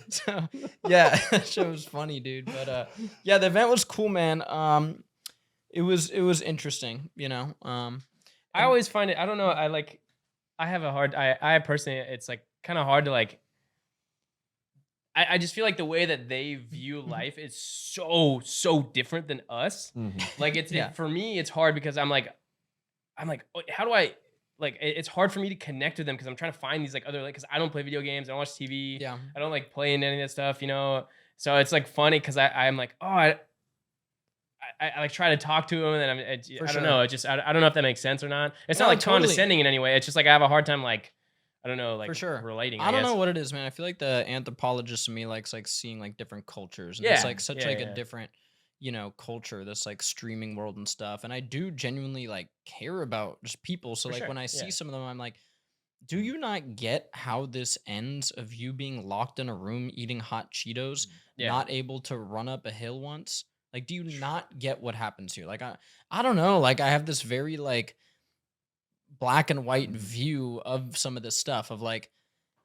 So yeah, that show was funny, dude. But yeah, the event was cool, man. It was interesting, you know. I always find it. I don't know. I have a hard. I personally, it's like kind of hard to like. I just feel like the way that they view life is so different than us. Mhm. Like Yeah. for me, it's hard because I'm like, oh, how do I like? It's hard for me to connect with them because I'm trying to find these like other like because I don't play video games, I don't watch TV, Yeah. I don't like play in any of that stuff, you know. So it's like funny because I'm like, oh, I like try to talk to him and then I For don't know. It just I don't know if that makes sense or not. It's not No, like totally. condescending in any way. It's just like I have a hard time like I don't know like For sure. relating. I don't guess. know what it is, man. I feel like the anthropologist in me likes like seeing like different cultures, and it's Yeah, like such yeah, like yeah. a different, you know, culture. This like streaming world and stuff, and I do genuinely like care about just people. So For like sure, when I see yeah. some of them, I'm like, do you not get how this ends of you being locked in a room eating hot Cheetos, Yeah. not able to run up a hill once? Like, do you not get what happens here? Like, I don't know. Like, I have this very like black and white view of some of this stuff of like,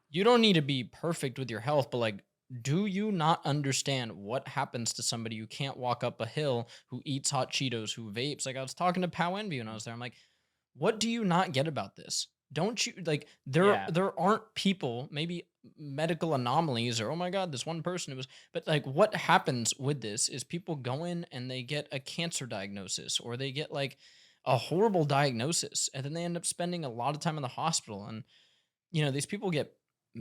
you don't need to be perfect with your health, but like, do you not understand what happens to somebody who can't walk up a hill, who eats hot Cheetos, who vapes? Like, I was talking to Pow Envy when I was there. I'm like, what do you not get about this? Don't you like Yeah. there aren't people, maybe medical anomalies or oh my god, this one person who was, but like what happens with this is people go in and they get a cancer diagnosis or they get like a horrible diagnosis and then they end up spending a lot of time in the hospital. And you know, these people get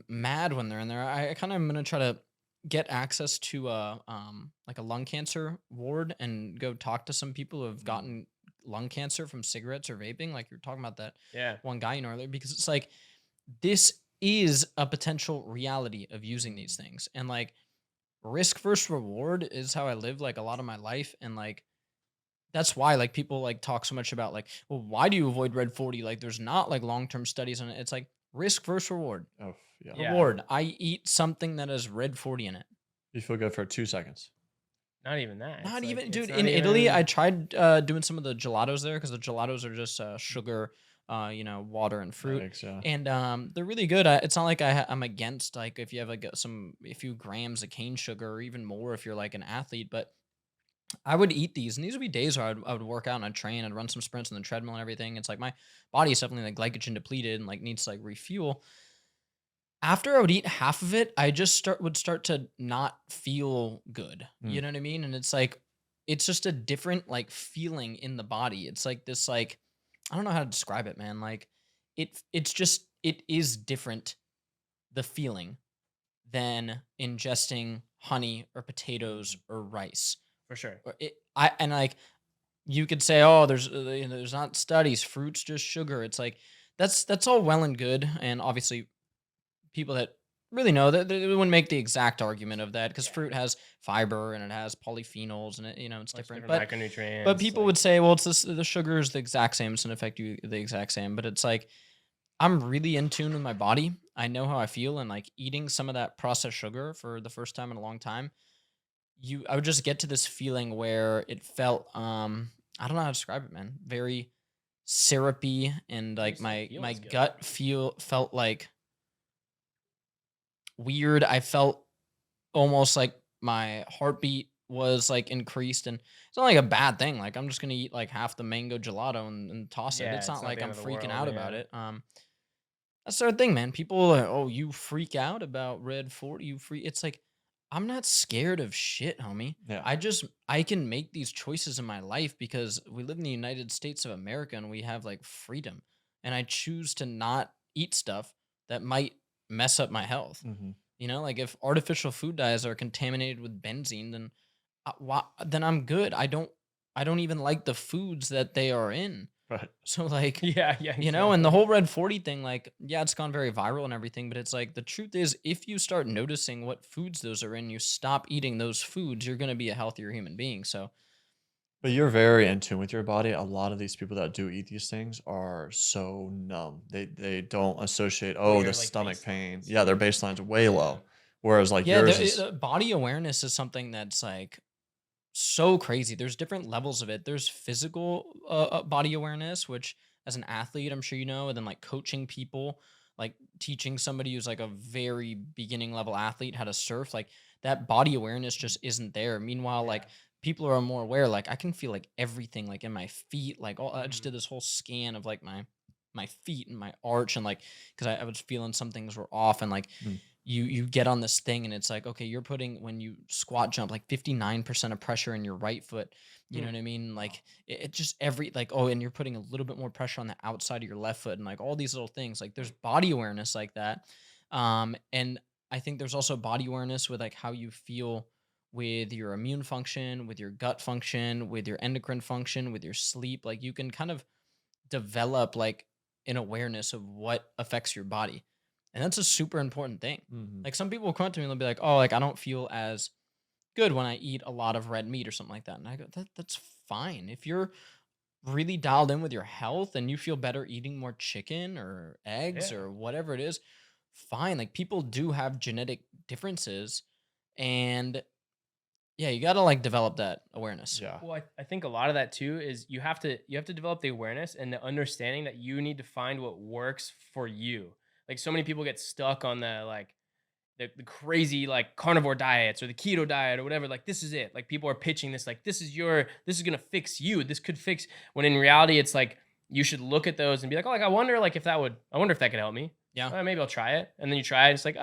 mad when they're in there. I kind of am gonna try to get access to a like a lung cancer ward and go talk to some people who have gotten lung cancer from cigarettes or vaping, like you're talking about that Yeah. one guy you know earlier, because it's like this is a potential reality of using these things. And like risk versus reward is how I live like a lot of my life. And like that's why like people like talk so much about like, well, why do you avoid red 40? Like there's not like long-term studies on it. It's like risk versus reward. Oh yeah. Yeah. Reward. I eat something that has red 40 in it. You feel good for 2 seconds. Not even that. It's Not like- even, it's dude. not In Italy, even- I tried doing some of the gelatos there because the gelatos are just sugar, you know, water and fruit, Eggs, yeah. and they're really good. It's not like I'm against like if you have like a few grams of cane sugar or even more if you're like an athlete, but I would eat these, and these would be days where I would work out and I'd train, I'd run some sprints on the treadmill and everything. It's like my body is definitely like glycogen depleted and like needs to like refuel. After I would eat half of it, I just would start to not feel good. You Mm. know what I mean? And it's like it's just a different like feeling in the body. It's like this like I don't know how to describe it, man. Like it's just it is different the feeling than ingesting honey or potatoes or rice. for sure. Or I and like you could say, oh, there's you know, there's not studies. Fruit's just sugar. It's like that's all well and good, and obviously people that really know that they wouldn't make the exact argument of that because Yeah. fruit has fiber and it has polyphenols and it, you know, it's Bunch of different. micronutrients. But people like- would say, well, it's this, the sugar is the exact same. It's going to affect you the exact same. But it's like I'm really in tune with my body. I know how I feel, and like eating some of that processed sugar for the first time in a long time, I would just get to this feeling where it felt I don't know how to describe it, man. Very syrupy and like Tastes my and feels good. gut felt like weird. I felt almost like my heartbeat was like increased, and it's not like a bad thing. Like I'm just gonna eat like half the mango gelato and toss it. It's Yeah, it's not not like the end I'm of the freaking world. out about Yeah. it. That's the thing, man. People are, oh, you freak out about red 40, you free. It's like, I'm not scared of shit, homie. Yeah. I can make these choices in my life because we live in the United States of America and we have like freedom. And I choose to not eat stuff that might mess up my health. Hmm. Like if artificial food dyes are contaminated with benzene, then then I'm good. I don't even like the foods that they are in. Right. So like, Yeah, yeah, and the exactly. whole red 40 thing, like, yeah, it's gone very viral and everything, but it's like the truth is if you start noticing what foods those are in, you stop eating those foods, you're gonna be a healthier human being. So But you're very in tune with your body. A lot of these people that do eat these things are so numb. They don't associate, What are oh, the your like stomach pain. baselines? Yeah, their baseline's way Yeah. low. Whereas like yeah, yours is body awareness is something that's like so crazy. There's different levels of it. There's physical body awareness, which as an athlete, I'm sure you know, and then like coaching people, like teaching somebody who's like a very beginning level athlete how to surf, like that body awareness just isn't there. Meanwhile, Yeah. like people are more aware. Like I can feel like everything, like in my feet. Like I just Mhm. did this whole scan of like my feet and my arch, and like because I was feeling some things were off, and like mm, you get on this thing and it's like, okay, you're putting, when you squat jump, like 59% of pressure in your right foot. You know Mm. what I mean? wow. Like it just every like, oh, and you're putting a little bit more pressure on the outside of your left foot, and like all these little things. Like there's body awareness like that. And I think there's also body awareness with like how you feel with your immune function, with your gut function, with your endocrine function, with your sleep. Like you can kind of develop like an awareness of what affects your body. And that's a super important thing. Mhm. Like some people will come up to me and they'll be like, "Oh, like I don't feel as good when I eat a lot of red meat or something like that." And I go, that's fine. If you're really dialed in with your health and you feel better eating more chicken or eggs Yeah. or whatever it is, fine. Like people do have genetic differences, and yeah, you got to like develop that awareness. Yeah. Well, I think a lot of that too is you have to develop the awareness and the understanding that you need to find what works for you. Like so many people get stuck on the crazy like carnivore diets or the keto diet or whatever. Like this is it. Like people are pitching this like this is gonna fix you. This could fix, when in reality it's like you should look at those and be like, oh, like I wonder if that could help me. Yeah. Maybe I'll try it. And then you try it. It's like,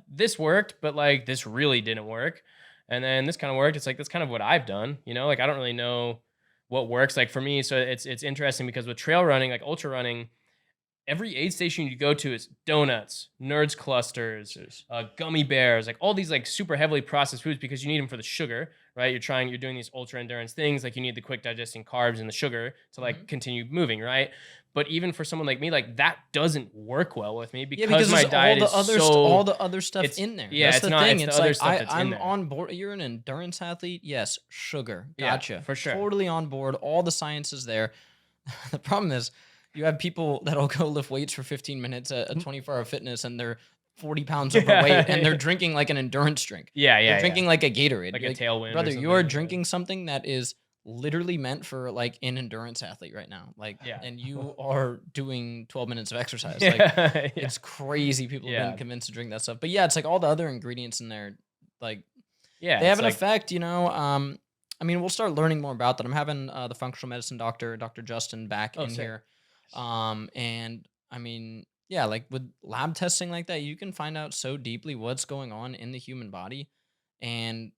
this worked, but like this really didn't work. And then this kind of worked. It's like that's kind of what I've done. Like I don't really know what works like for me. So it's interesting because with trail running, like ultra running, every aid station you go to is donuts, nerds clusters, Jeez. gummy bears, like all these like super heavily processed foods because you need them for the sugar, right? You're doing these ultra endurance things, like you need the quick digesting carbs and the sugar to like Mhm. continue moving, right? But even for someone like me, like that doesn't work well with me Yeah, because because my there's diet is all so the other stuff it's in there. yeah, That's it's the not thing. it's the It's other like stuff that's in I'm there. on board. You're an endurance athlete, yes, sugar, Yeah, gotcha, for sure. totally on board. All the science is there. The problem is, you have people that'll go lift weights for 15 minutes at a Mhm. 24-hour fitness, and they're 40 pounds overweight, and they're Yeah, drinking like an endurance drink. yeah, They're yeah, yeah. drinking like a Gatorade. Like You're a like, tailwind or brother, you are something. Yeah. drinking something that is literally meant for like an endurance athlete right now. Like, Yeah. and you are doing 12 minutes of exercise. Like, Yeah. Yeah. it's crazy people have been Yeah. convinced to drink that stuff. But yeah, it's like all the other ingredients in there, like Yeah. they have It's an like effect. I mean, we'll start learning more about that. I'm having the functional medicine doctor, Dr. Justin, back oh in sick. here. And I mean, yeah, like with lab testing like that, you can find out so deeply what's going on in the human body. And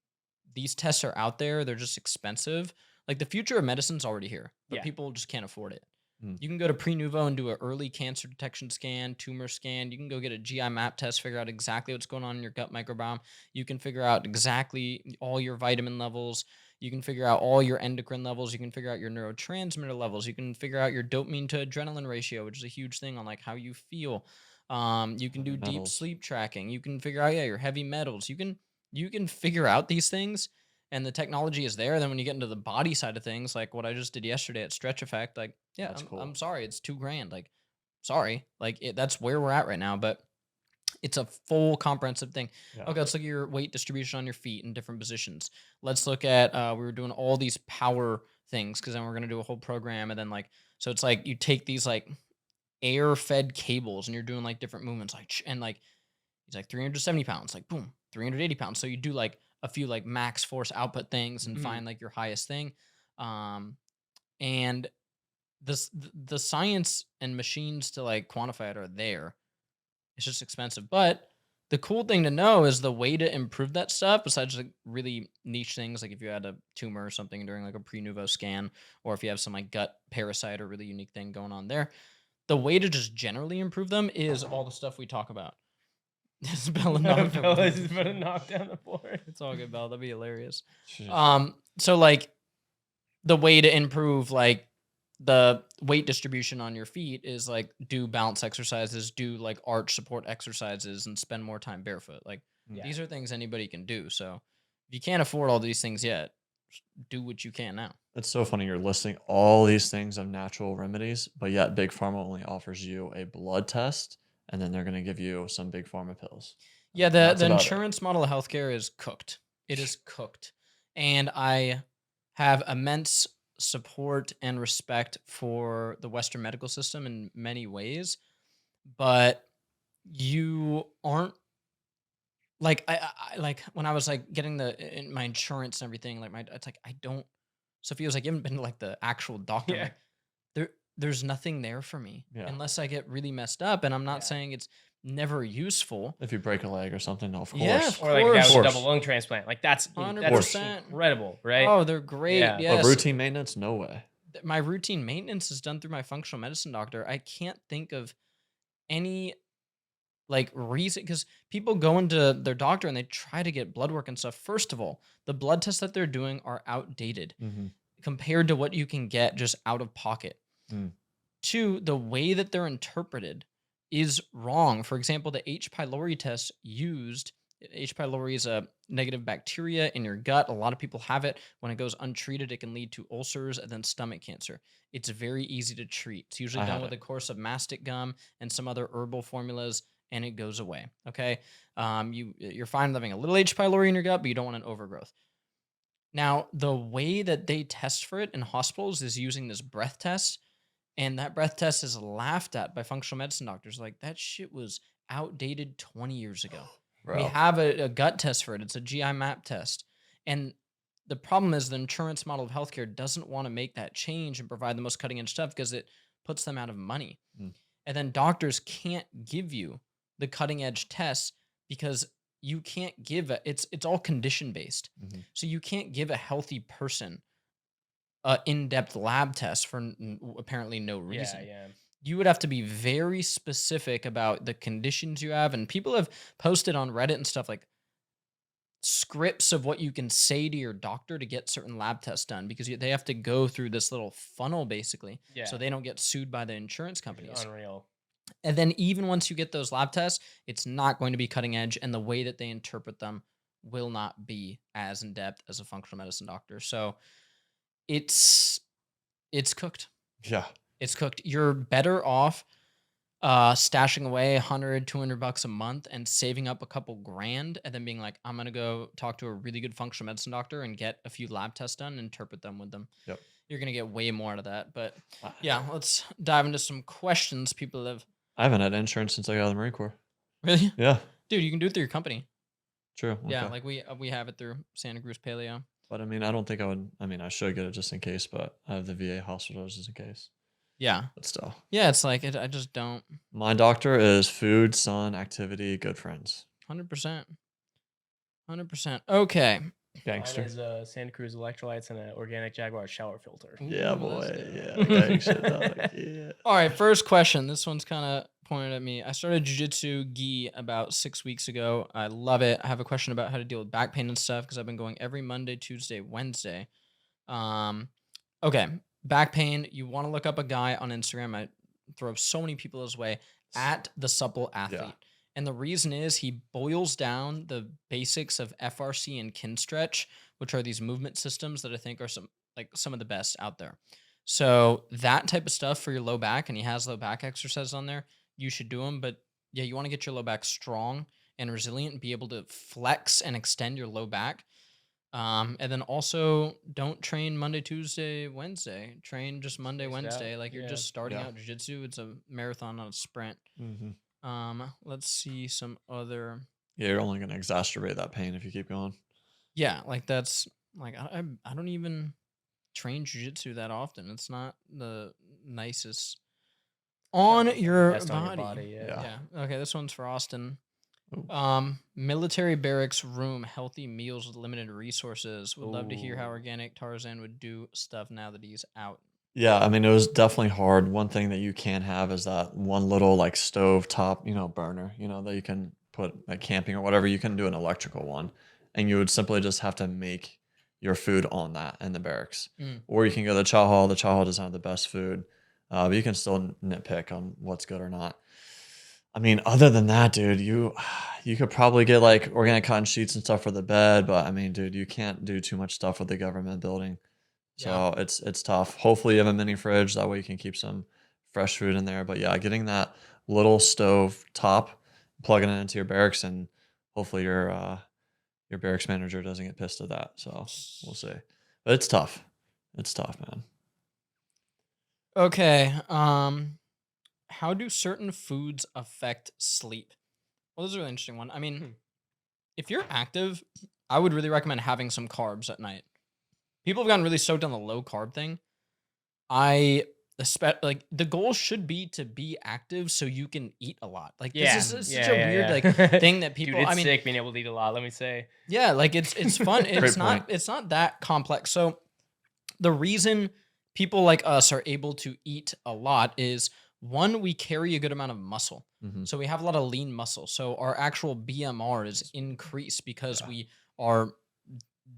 these tests are out there, they're just expensive. Like the future of medicine's already here, but Yeah. people just can't afford it. Mm. You can go to Prenuvo and do an early cancer detection scan, tumor scan. You can go get a GI map test, figure out exactly what's going on in your gut microbiome. You can figure out exactly all your vitamin levels. You can figure out all your endocrine levels. You can figure out your neurotransmitter levels. You can figure out your dopamine to adrenaline ratio, which is a huge thing on like how you feel. You can Heavy do deep metals. sleep tracking. You can figure out, yeah, your heavy metals. You can figure out these things, and the technology is there. Then when you get into the body side of things, like what I just did yesterday at Stretch Effect, like, yeah, That's I'm cool. sorry, it's 2 grand. Like, sorry, like that's where we're at right now. But it's a full comprehensive thing. Yeah. Okay, let's look at your weight distribution on your feet in different positions. Let's look at we were doing all these power things because then we're gonna do a whole program, and then like so it's like you take these like air fed cables and you're doing like different movements, like and like he's like 370 pounds, like boom, 380 pounds. So you do like a few like max force output things and Mhm. find like your highest thing. And the science and machines to like quantify it are there. It's just expensive. But the cool thing to know is the way to improve that stuff, besides like really niche things, like if you had a tumor or something during like a pre-nuvo scan, or if you have some like gut parasite or really unique thing going on there, the way to just generally improve them is all the stuff we talk about. Bella knocked her Bella's board. about to knock down the board. It's all good, Bella. That'd be hilarious. Jeez. So like the way to improve like the weight distribution on your feet is like do balance exercises, do like arch support exercises, and spend more time barefoot. Like Yeah. these are things anybody can do. So if you can't afford all these things yet, just do what you can now. It's so funny you're listing all these things of natural remedies, but yet Big Pharma only offers you a blood test, and then they're going to give you some Big Pharma pills. Yeah, And the that's the about it. insurance model of healthcare is cooked. It is cooked. And I have immense support and respect for the Western medical system in many ways, but you aren't like I like when I was like getting my insurance and everything, like my it's like I don't Sophia was like, you haven't been to like the actual doctor. I'm Yeah. like, there's nothing there for me Yeah. unless I get really messed up. And I'm not Yeah. saying it's never useful. If you break a leg or something, of course. Yeah, of Or like a guy with a course. double lung transplant. Like that's 100%. incredible, right? Oh, they're great. Yeah. But Yes. But routine maintenance, no way. My routine maintenance is done through my functional medicine doctor. I can't think of any like reason because people go into their doctor and they try to get blood work and stuff. First of all, the blood tests that they're doing are outdated Mm-hmm. compared to what you can get just out of pocket. Mm. Two, the way that they're interpreted is wrong. For example, the H. pylori test used, H. pylori is a negative bacteria in your gut. A lot of people have it. When it goes untreated, it can lead to ulcers and then stomach cancer. It's very easy to treat. It's usually I done have with it. a course of mastic gum and some other herbal formulas, and it goes away. Okay, you're fine with having a little H. pylori in your gut, but you don't want an overgrowth. Now, the way that they test for it in hospitals is using this breath test, and that breath test is laughed at by functional medicine doctors. Like, that shit was outdated 20 years ago. We Bro. have a gut test for it. It's a GI map test. And the problem is the insurance model of healthcare doesn't want to make that change and provide the most cutting edge stuff because it puts them out of money. Mm. And then doctors can't give you the cutting edge tests because you can't give it's all condition based. Mhm. So you can't give a healthy person a in-depth lab test for apparently no reason. Yeah. You would have to be very specific about the conditions you have. And people have posted on Reddit and stuff like scripts of what you can say to your doctor to get certain lab tests done because they have to go through this little funnel basically. Yeah. So they don't get sued by the insurance Which is companies. unreal. And then even once you get those lab tests, it's not going to be cutting edge, and the way that they interpret them will not be as in depth as a functional medicine doctor. So it's cooked. Yeah. It's cooked. You're better off stashing away 100, 200 bucks a month and saving up a couple grand and then being like, I'm going to go talk to a really good functional medicine doctor and get a few lab tests done and interpret them with them. Yep. You're going to get way more out of that. But I yeah, let's dive into some questions people have. haven't had insurance since I got out of the Marine Corps. Really? Yeah. Dude, you can do it through your company. True. Yeah, okay. like we have it through Santa Cruz Paleo. But I mean, I don't think I would. I mean, I should get it just in case, but I have the VA hospital just in case. Yeah. But still, Yeah, it's like I just don't. my doctor is food, sun, activity, good friends. 100%. 100%. Okay. Gangster. Mine is Santa Cruz electrolytes and an organic Jaguar shower filter. Yeah, Ooh, boy. that's good. Yeah, gang shit, dog. Yeah. All right, first question. This one's kind of pointed at me. I started jiu-jitsu gi about 6 weeks ago. I love it. I have a question about how to deal with back pain and stuff because I've been going every Monday, Tuesday, Wednesday. Okay, back pain. You want to look up a guy on Instagram. I throw so many people his way at the supple athlete. Yeah. And the reason is he boils down the basics of FRC and kin stretch, which are these movement systems that I think are some of the best out there. So that type of stuff for your low back, and he has low back exercises on there, you should do them. But yeah, you want to get your low back strong and resilient and be able to flex and extend your low back. And then also don't train Monday, Tuesday, Wednesday. Train just Monday, Space it out. Wednesday. Like you're Yeah. just starting Yeah. out jiu-jitsu. It's a marathon, not a sprint. Mm-hmm. Let's see some other. Yeah, you're only gonna exacerbate that pain if you keep going. Yeah, like that's like I don't even train jujitsu that often. It's not the nicest Not on the your best on your body. body. Yeah. Yeah. Yeah. Okay, this one's for Austin. Ooh. Military barracks room, healthy meals with limited resources. Would love to hear how Ooh. organic Tarzan would do stuff now that he's out. Yeah, I mean, it was definitely hard. One thing that you can have is that one little like stove top, burner, that you can put like camping or whatever. You can do an electrical one, and you would simply just have to make your food on that in the barracks. Mm, Or you can go to the chow hall. The chow hall doesn't have the best food, but you can still nitpick on what's good or not. I mean, other than that, dude, you could probably get like organic cotton sheets and stuff for the bed, but I mean, dude, you can't do too much stuff with the government building. yeah. So it's tough. Hopefully you have a mini fridge. That way you can keep some fresh food in there. But yeah, getting that little stove top, plugging it into your barracks, and hopefully your barracks manager doesn't get pissed at that. So we'll see. But it's tough. It's tough, man. Okay. How do certain foods affect sleep? Well, this is a really interesting one. I mean, Hmm. if you're active, I would really recommend having some carbs at night. People have gotten really stoked on the low carb thing. I like the goal should be to be active so you can eat a lot. Like this Yeah. is such Yeah. a Yeah. weird like Yeah. thing that Dude, people. it's I mean, sick being able to eat a lot. Let me say. yeah, like it's fun. Great point. It's not that complex. So the reason people like us are able to eat a lot is one, we carry a good amount of muscle. Hmm. So we have a lot of lean muscle. So our actual BMR is increased because Yeah. we are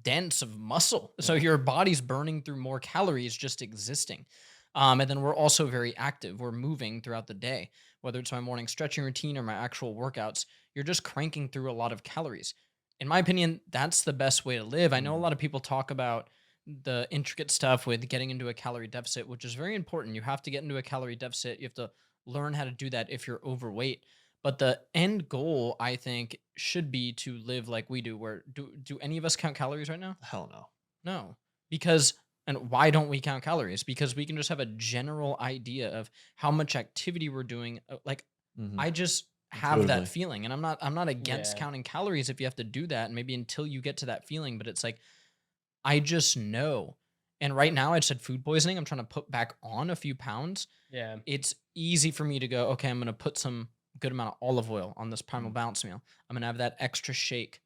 dense of muscle. So Yeah. your body's burning through more calories just existing. And then we're also very active. We're moving throughout the day, whether it's my morning stretching routine or my actual workouts. You're just cranking through a lot of calories. In my opinion, that's the best way to live. I know a Mm. lot of people talk about the intricate stuff with getting into a calorie deficit, which is very important. You have to get into a calorie deficit. You have to learn how to do that if you're overweight. But the end goal, I think, should be to live like we do. Where do any of us count calories right now? Hell no. No, because and why don't we count calories? Because we can just have a general idea of how much activity we're doing. Like Hmm. I just have that Totally. feeling, and I'm not against Yeah. counting calories if you have to do that, and maybe until you get to that feeling. But it's like I just know. And right now, I just had food poisoning. I'm trying to put back on a few pounds. Yeah. It's easy for me to go, okay, I'm going to put some good amount of olive oil on this Primal Mm. Balance meal. I'm going to have that extra shake.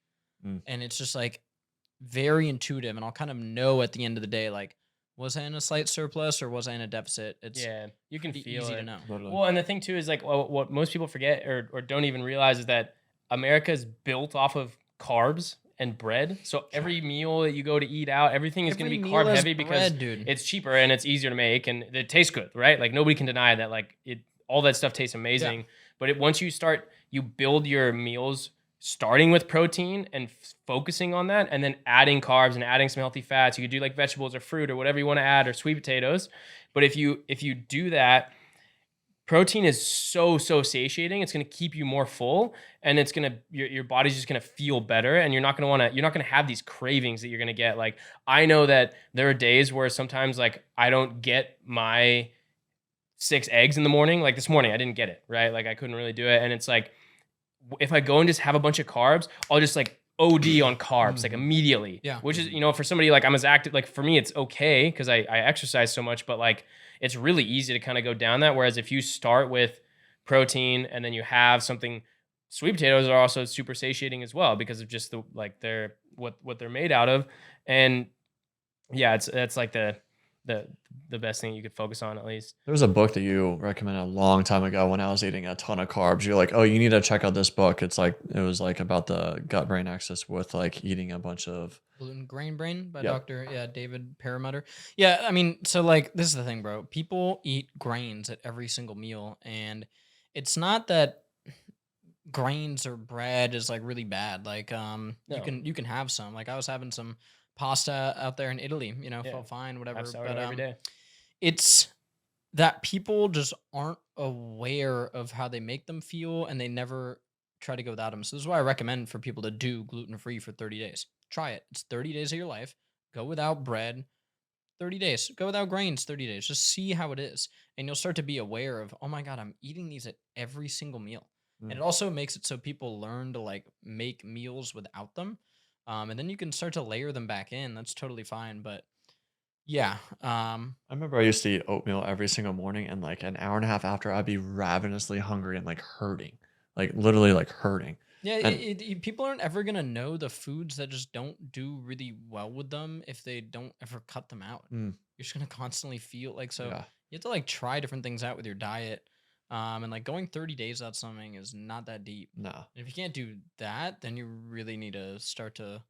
Mm. And it's just like very intuitive. And I'll kind of know at the end of the day, like, was I in a slight surplus or was I in a deficit? It's Yeah. You can pretty feel easy to it. know. Totally. Well, and the thing too is like what most people forget or don't even realize is that America is built off of carbs and bread. So every meal that you go to eat out, everything is going Every to be meal carb has heavy because bread, dude. it's cheaper and it's easier to make and it tastes good, right? Like nobody can deny that. Like it, all that stuff tastes amazing. But once you start, you build your meals starting with protein and focusing on that, and then adding carbs and adding some healthy fats. You could do like vegetables or fruit or whatever you want to add or sweet potatoes. But if you do that, protein is so satiating. It's going to keep you more full, and it's going to your body's just going to feel better, and you're not going to have these cravings that you're going to get. Like I know that there are days where sometimes like I don't get my 6 eggs in the morning. Like this morning I didn't get it, right? Like I couldn't really do it, and it's like if I go and just have a bunch of carbs, I'll just like OD on carbs like Mhm. immediately. Yeah. Which is, for somebody like I'm as active, like for me, it's okay because I exercise so much, but like it's really easy to kind of go down that. Whereas if you start with protein and then you have something, sweet potatoes are also super satiating as well because of just the like they're what they're made out of. And yeah, that's like the the best thing you could focus on at least. There was a book that you recommended a long time ago when I was eating a ton of carbs. You're like, oh, you need to check out this book. It was like about the gut brain axis with like eating a bunch of. Gluten Grain Brain by Yep. Dr. David Perlmutter. Yeah, I mean, so like this is the thing, bro. People eat grains at every single meal, and it's not that grains or bread is like really bad. Like No. you can have some. Like I was having some pasta out there in Italy, Yeah. felt fine, whatever. Have But sourdough every day. it's that people just aren't aware of how they make them feel and they never try to go without them. So this is why I recommend for people to do gluten free for 30 days. Try it. It's 30 days of your life. Go without bread 30 days. Go without grains 30 days. Just see how it is. And you'll start to be aware of, oh my God, I'm eating these at every single meal. And Mm. it also makes it so people learn to like make meals without them. And then you can start to layer them back in. That's totally fine. But yeah, I remember I used to eat oatmeal every single morning, and like an hour and a half after, I'd be ravenously hungry and like hurting, like literally like hurting. yeah. And People aren't ever gonna know the foods that just don't do really well with them if they don't ever cut them out. mm, You're just gonna constantly feel like so. yeah, You have to like try different things out with your diet. And like going 30 days without something is not that deep. no. And if you can't do that, then you really need to start to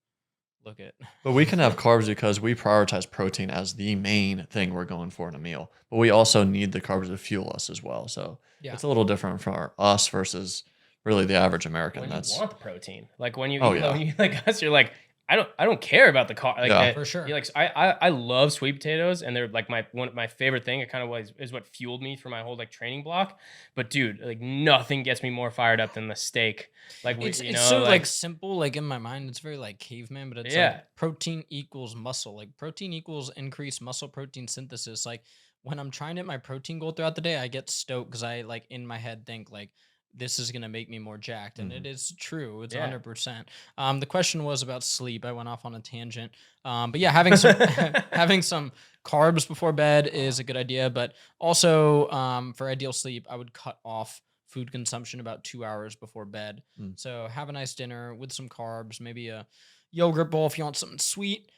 look at. But we can have carbs because we prioritize protein as the main thing we're going for in a meal. But we also need the carbs to fuel us as well. So Yeah. it's a little different for us versus really the average American. When you That's want the protein, like when you Oh, eat, yeah. when you like us, you're like, I don't care about the car. Like Yeah. For sure. You're like, I love sweet potatoes, and they're like my favorite thing. It kind of was is what fueled me for my whole like training block. But dude, like nothing gets me more fired up than the steak. Like It's so like simple, like in my mind, it's very like caveman, but it's Yeah. like protein equals muscle. Like protein equals increased muscle protein synthesis. Like when I'm trying to hit my protein goal throughout the day, I get stoked because I like in my head think like this is gonna make me more jacked. And it Mhm. is true. It's Yeah. 100%. The question was about sleep. I went off on a tangent. But yeah, having some having some carbs before bed is a good idea. But also for ideal sleep, I would cut off food consumption about 2 hours before bed. Mm. So have a nice dinner with some carbs, maybe a yogurt bowl if you want something sweet.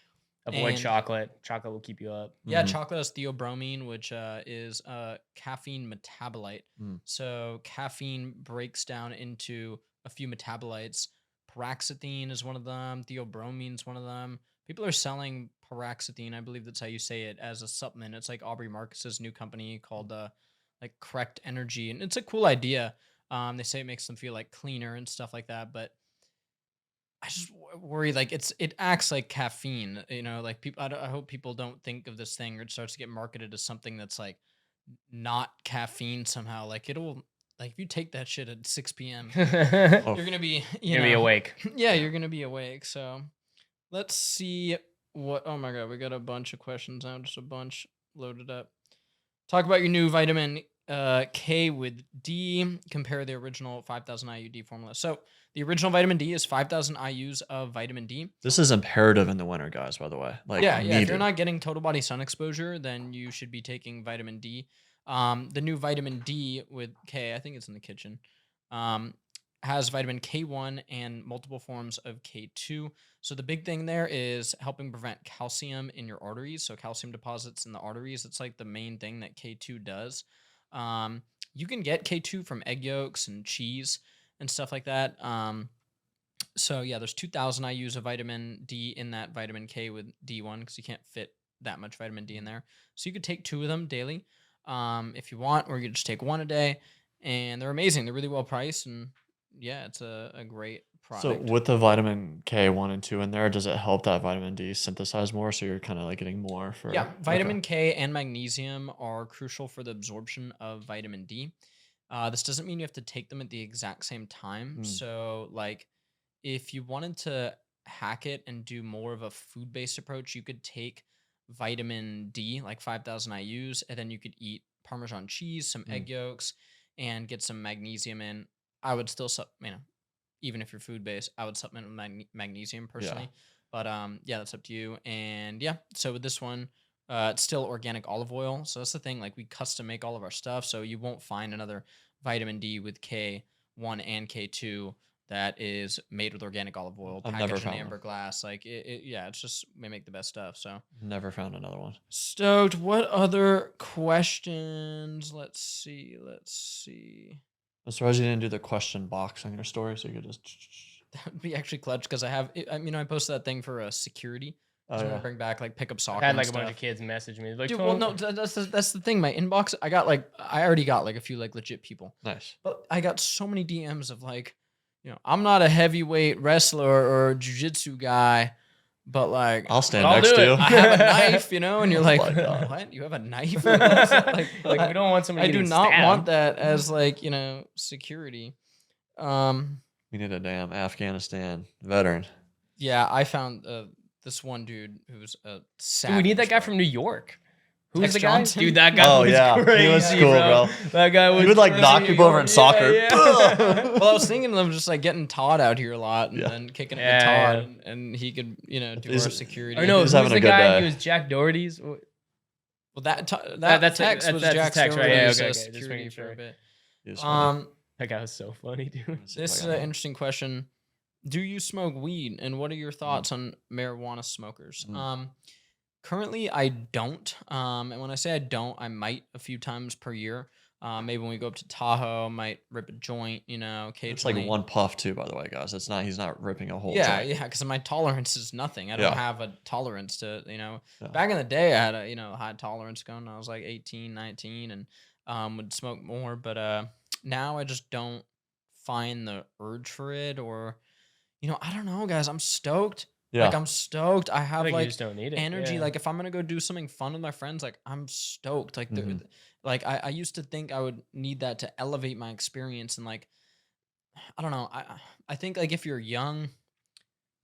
avoid And chocolate. Chocolate will keep you up. yeah, Mhm. chocolate has theobromine, which is a caffeine metabolite. Mm. So caffeine breaks down into a few metabolites. Paraxethine is one of them. Theobromine is one of them. People are selling paraxethine, I believe that's how you say it, as a supplement. It's like Aubrey Marcus's new company called like Correct Energy, and it's a cool idea. They say it makes them feel like cleaner and stuff like that, but I just worry like it acts like caffeine, like people. I hope people don't think of this thing or it starts to get marketed as something that's like not caffeine somehow. Like it'll like if you take that shit at 6 p.m., Oh, you're gonna be You're gonna be awake. yeah, you're gonna be awake. So let's see what. Oh my god, we got a bunch of questions now, just a bunch loaded up. Talk about your new vitamin K with D. Compare the original 5,000 IU formula. So the original vitamin D is 5,000 IUs of vitamin D. this is imperative in the winter, guys, by the way. Like Yeah. If you're needed. not getting total body sun exposure, then you should be taking vitamin D. The new vitamin D with K, I think it's in the kitchen, um, has vitamin K1 and multiple forms of K2. So the big thing there is helping prevent calcium in your arteries. So calcium deposits in the arteries. It's like the main thing that K2 does. You can get K2 from egg yolks and cheese and stuff like that. So yeah, there's 2,000 IUs of vitamin D in that vitamin K with D1 because you can't fit that much vitamin D in there. So you could take 2 of them daily if you want, or you could just take 1 a day. And they're amazing. They're really well priced, and yeah, it's a great So product. with the vitamin K1 and 2 in there, does it help that vitamin D synthesize more? So you're kind of like getting more for Yeah, okay. vitamin K and magnesium are crucial for the absorption of vitamin D. This doesn't mean you have to take them at the exact same time. Mm. So, like, if you wanted to hack it and do more of a food based approach, you could take vitamin D, like 5,000 IUs, and then you could eat Parmesan cheese, some Mm. egg yolks, and get some magnesium in. I would still, even if you're food based, I would supplement with magnesium Yeah. personally. But yeah, that's up to you. And yeah, so with this one, it's still organic olive oil. So that's the thing. Like we custom make all of our stuff, so you won't find another vitamin D with K1 and K2 that is made with organic olive oil, I've never packaged in found amber one. glass. Like yeah, it's just we make the best stuff. So Never found another one. stoked. What other questions? Let's see. I'm surprised you didn't do the question box on your story, so you could just. That would be actually clutch because I posted that thing for security. Oh So I'm gonna yeah. bring back like pick up I soccer had and like a stuff. bunch of kids message me like, Dude, well, no, that's the thing. My inbox, I already got like a few like legit people, Nice. but I got so many DMs of like, I'm not a heavyweight wrestler or jujitsu guy, but like, I'll stand I'll next do to it. you. I have a knife, and you're like, Oh my God. what? You have a knife? Like, we don't want somebody I do getting not want stabbed. that as like security. We need a damn Afghanistan veteran. Yeah, I found this one dude who's a Dude, savage. we need that guy bro. from New York. Who's Tex the guy? Johnson? Dude, that guy Oh, was yeah. crazy, He was cool, bro. That guy was He would, like, knock crazy. people over in soccer. Yeah. Well, I was thinking of just like getting Todd out here a lot and Yeah. then kicking it Yeah, with yeah. Todd, and he could, do He's- our security. Or no, He's who's having the a good guy? day. He was Jack Doherty's. Well, that that's Tex was that's Jack Tex, right? Stone, Yeah, who's, okay, security just making for a sure. bit. He was funny. That guy was so funny, dude. This is an interesting question. Do you smoke weed, and what are your thoughts on marijuana smokers? Currently, I don't. And when I say I don't, I might a few times per year. Maybe when we go up to Tahoe, I might rip a joint. Occasionally. It's like one puff too, by the way, guys. It's not. He's not ripping a whole Yeah, joint. yeah, because my tolerance is nothing. I don't Yeah. have a tolerance to, Yeah. Back in the day, I had a, high tolerance going. When I was like 18, 19, and would smoke more. But now I just don't find the urge for it, or, I don't know, guys. I'm stoked. Yeah. Like, I'm stoked. I I have think you like just don't need it. energy. Yeah. Like, if I'm gonna go do something fun with my friends, like, I'm stoked. Like, Mhm. like I used to think I would need that to elevate my experience, and like, I don't know. I think like if you're young,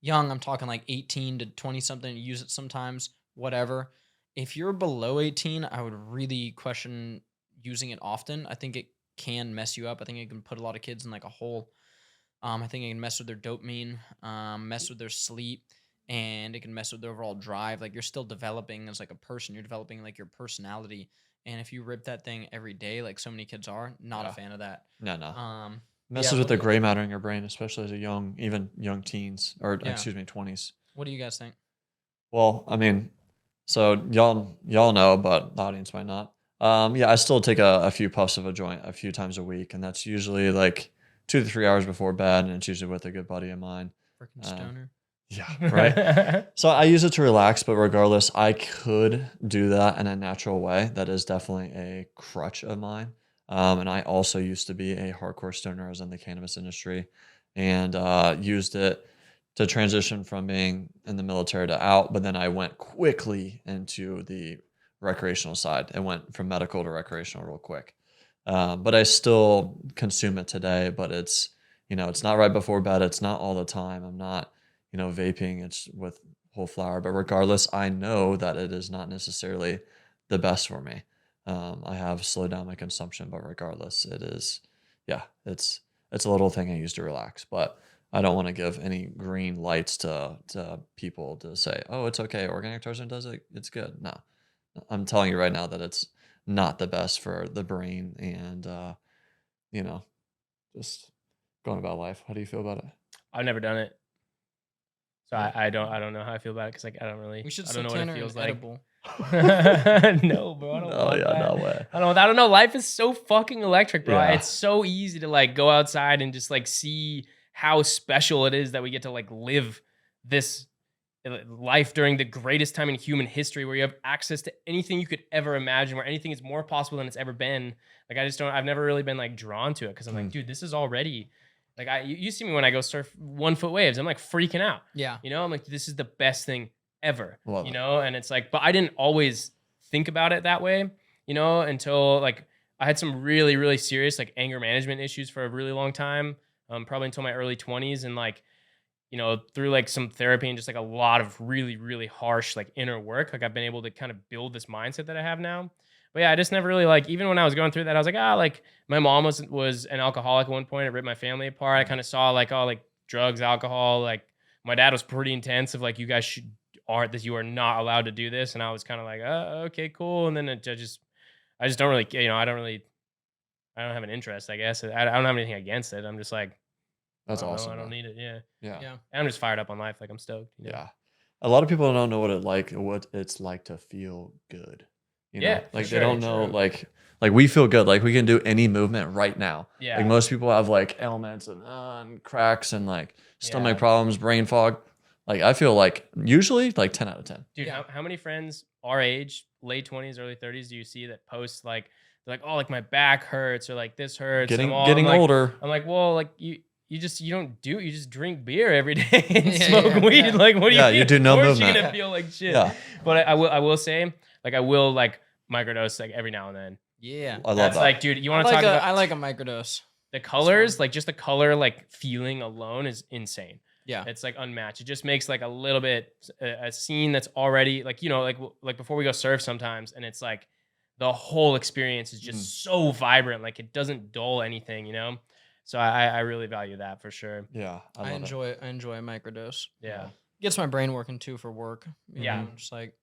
I'm talking like 18 to 20 something, use it sometimes, whatever. If you're below 18, I would really question using it often. I think it can mess you up. I think it can put a lot of kids in like a hole. I think it can mess with their dopamine, mess with their sleep, and it can mess with their overall drive. Like, you're still developing as like a person. You're developing like your personality. And if you rip that thing every day, like so many kids are, not a Yeah. fan of that. No. Yeah, Messes what with the do you- gray matter in your brain, especially as even young teens, or Yeah. excuse me, 20s. What do you guys think? Well, I mean, so y'all know, but the audience might not. Yeah, I still take a few puffs of a joint a few times a week, and that's usually like 2 to 3 hours before bed, and it's usually with a good buddy of mine. Freaking stoner. Yeah, right. So I use it to relax, but regardless, I could do that in a natural way. That is definitely a crutch of mine. And I also used to be a hardcore stoner. I was in the cannabis industry, and used it to transition from being in the military to out. But then I went quickly into the recreational side. I went from medical to recreational real quick. But I still consume it today. But it's not right before bed. It's not all the time. I'm not vaping. It's with whole flower. But regardless, I know that it is not necessarily the best for me. I have slowed down my consumption, but regardless, it is, yeah, it's a little thing I use to relax. But I don't want to give any green lights to people to say, oh, it's okay. Organic Tarzan does it. It's good. No, I'm telling you right now that it's not the best for the brain and, just going about life. How do you feel about it? I've never done it, so I don't know how I feel about it because like I don't We should I send don't know what Tanner it an feels like. edible. No, bro, I don't No, want yeah, that. no way. I don't know. Life is so fucking electric, bro. Yeah. It's so easy to like go outside and just like see how special it is that we get to like live this life during the greatest time in human history, where you have access to anything you could ever imagine, where anything is more possible than it's ever been. Like I've never really been like drawn to it because I'm like, dude, this is already like you see me when I go surf 1 foot waves, I'm like freaking out. Yeah. I'm like, this is the best thing ever. Love it. And it's like, but I didn't always think about it that way, until like I had some really, really serious like anger management issues for a really long time, probably until my early 20s. And like, through like some therapy and just like a lot of really, really harsh like inner work, like I've been able to kind of build this mindset that I have now. But yeah, I just never really like, even when I was going through that, I was like, like my mom was an alcoholic at one point. It ripped my family apart. I kind of saw like, oh, like drugs, alcohol, like my dad was pretty intense of like, you guys you are not allowed to do this. And I was kind of like, okay, cool. And then I just don't really, I don't have an interest, I guess. I don't have anything against it. I'm just like, That's I don't know, awesome. I don't man. need it. Yeah. Yeah. I'm just fired up on life. Like I'm stoked. Yeah. A lot of people don't know what it's like to feel good. Yeah, for Like sure, they don't know, true. like we feel good. Like we can do any movement right now. Yeah. Like most people have like ailments and cracks and like stomach Yeah. problems, brain fog. Like I feel like usually like 10 out of 10. Dude, Yeah. how many friends our age, late 20s, early 30s, do you see that post like, they're like, oh, like my back hurts or like this hurts. Getting I'm like, older. I'm like, well, like you just drink beer every day and Yeah, smoke yeah, weed. yeah. Like, what do Yeah, you you do no Of course movement. You're gonna feel like shit. Yeah. But I will say, like, I will like microdose like every now and then. Yeah. I love That's that. like, dude, you I want to like talk a, about? I like a microdose. The colors, like just the color, like feeling alone is insane. Yeah. It's like unmatched. It just makes like a little bit a scene that's already like, like before we go surf sometimes, and it's like the whole experience is just so vibrant. Like it doesn't dull anything, So I really value that for sure. Yeah, I enjoy a microdose. Yeah. Gets my brain working too for work. Yeah. Just like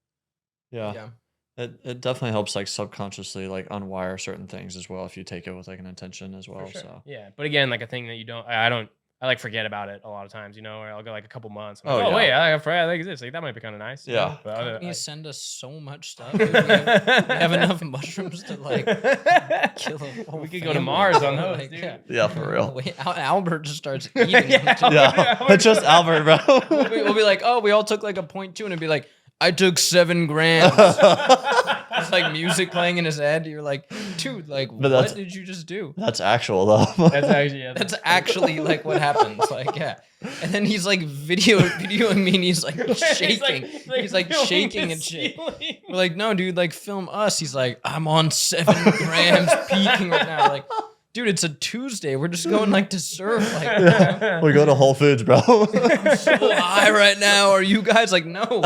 yeah. It definitely helps like subconsciously like unwire certain things as well if you take it with like an intention as well. For sure. So Yeah, but again, like a thing that you don't, I like forget about it a lot of times, or I'll go like a couple months. I'm like, Oh, yeah. wait, I forgot I exist. Like that might be kind of nice. Yeah. But companies send us so much stuff. Dude. We have enough mushrooms to like kill a whole we could go to family. Mars on those, Like, dude. yeah. Yeah, for real. Wait, Albert just starts eating them. Yeah. too. Yeah, just Albert, bro. We'll be like, oh, we all took like a 0.2, and it'd be like, I took 7 grams. It's like music playing in his head. You're like, dude, like, But what did you just do? That's actual though. That's actually That's actually like what happens. Like, yeah. And then he's like videoing me, and he's like shaking. He's like filming shaking the and shit. ceiling. We're like, no, dude, like film us. He's like, I'm on 7 grams peaking right now. Like, dude, it's a Tuesday. We're just going like to surf. Like, We go to Whole Foods, bro. I'm so high right now. Are you guys like, no?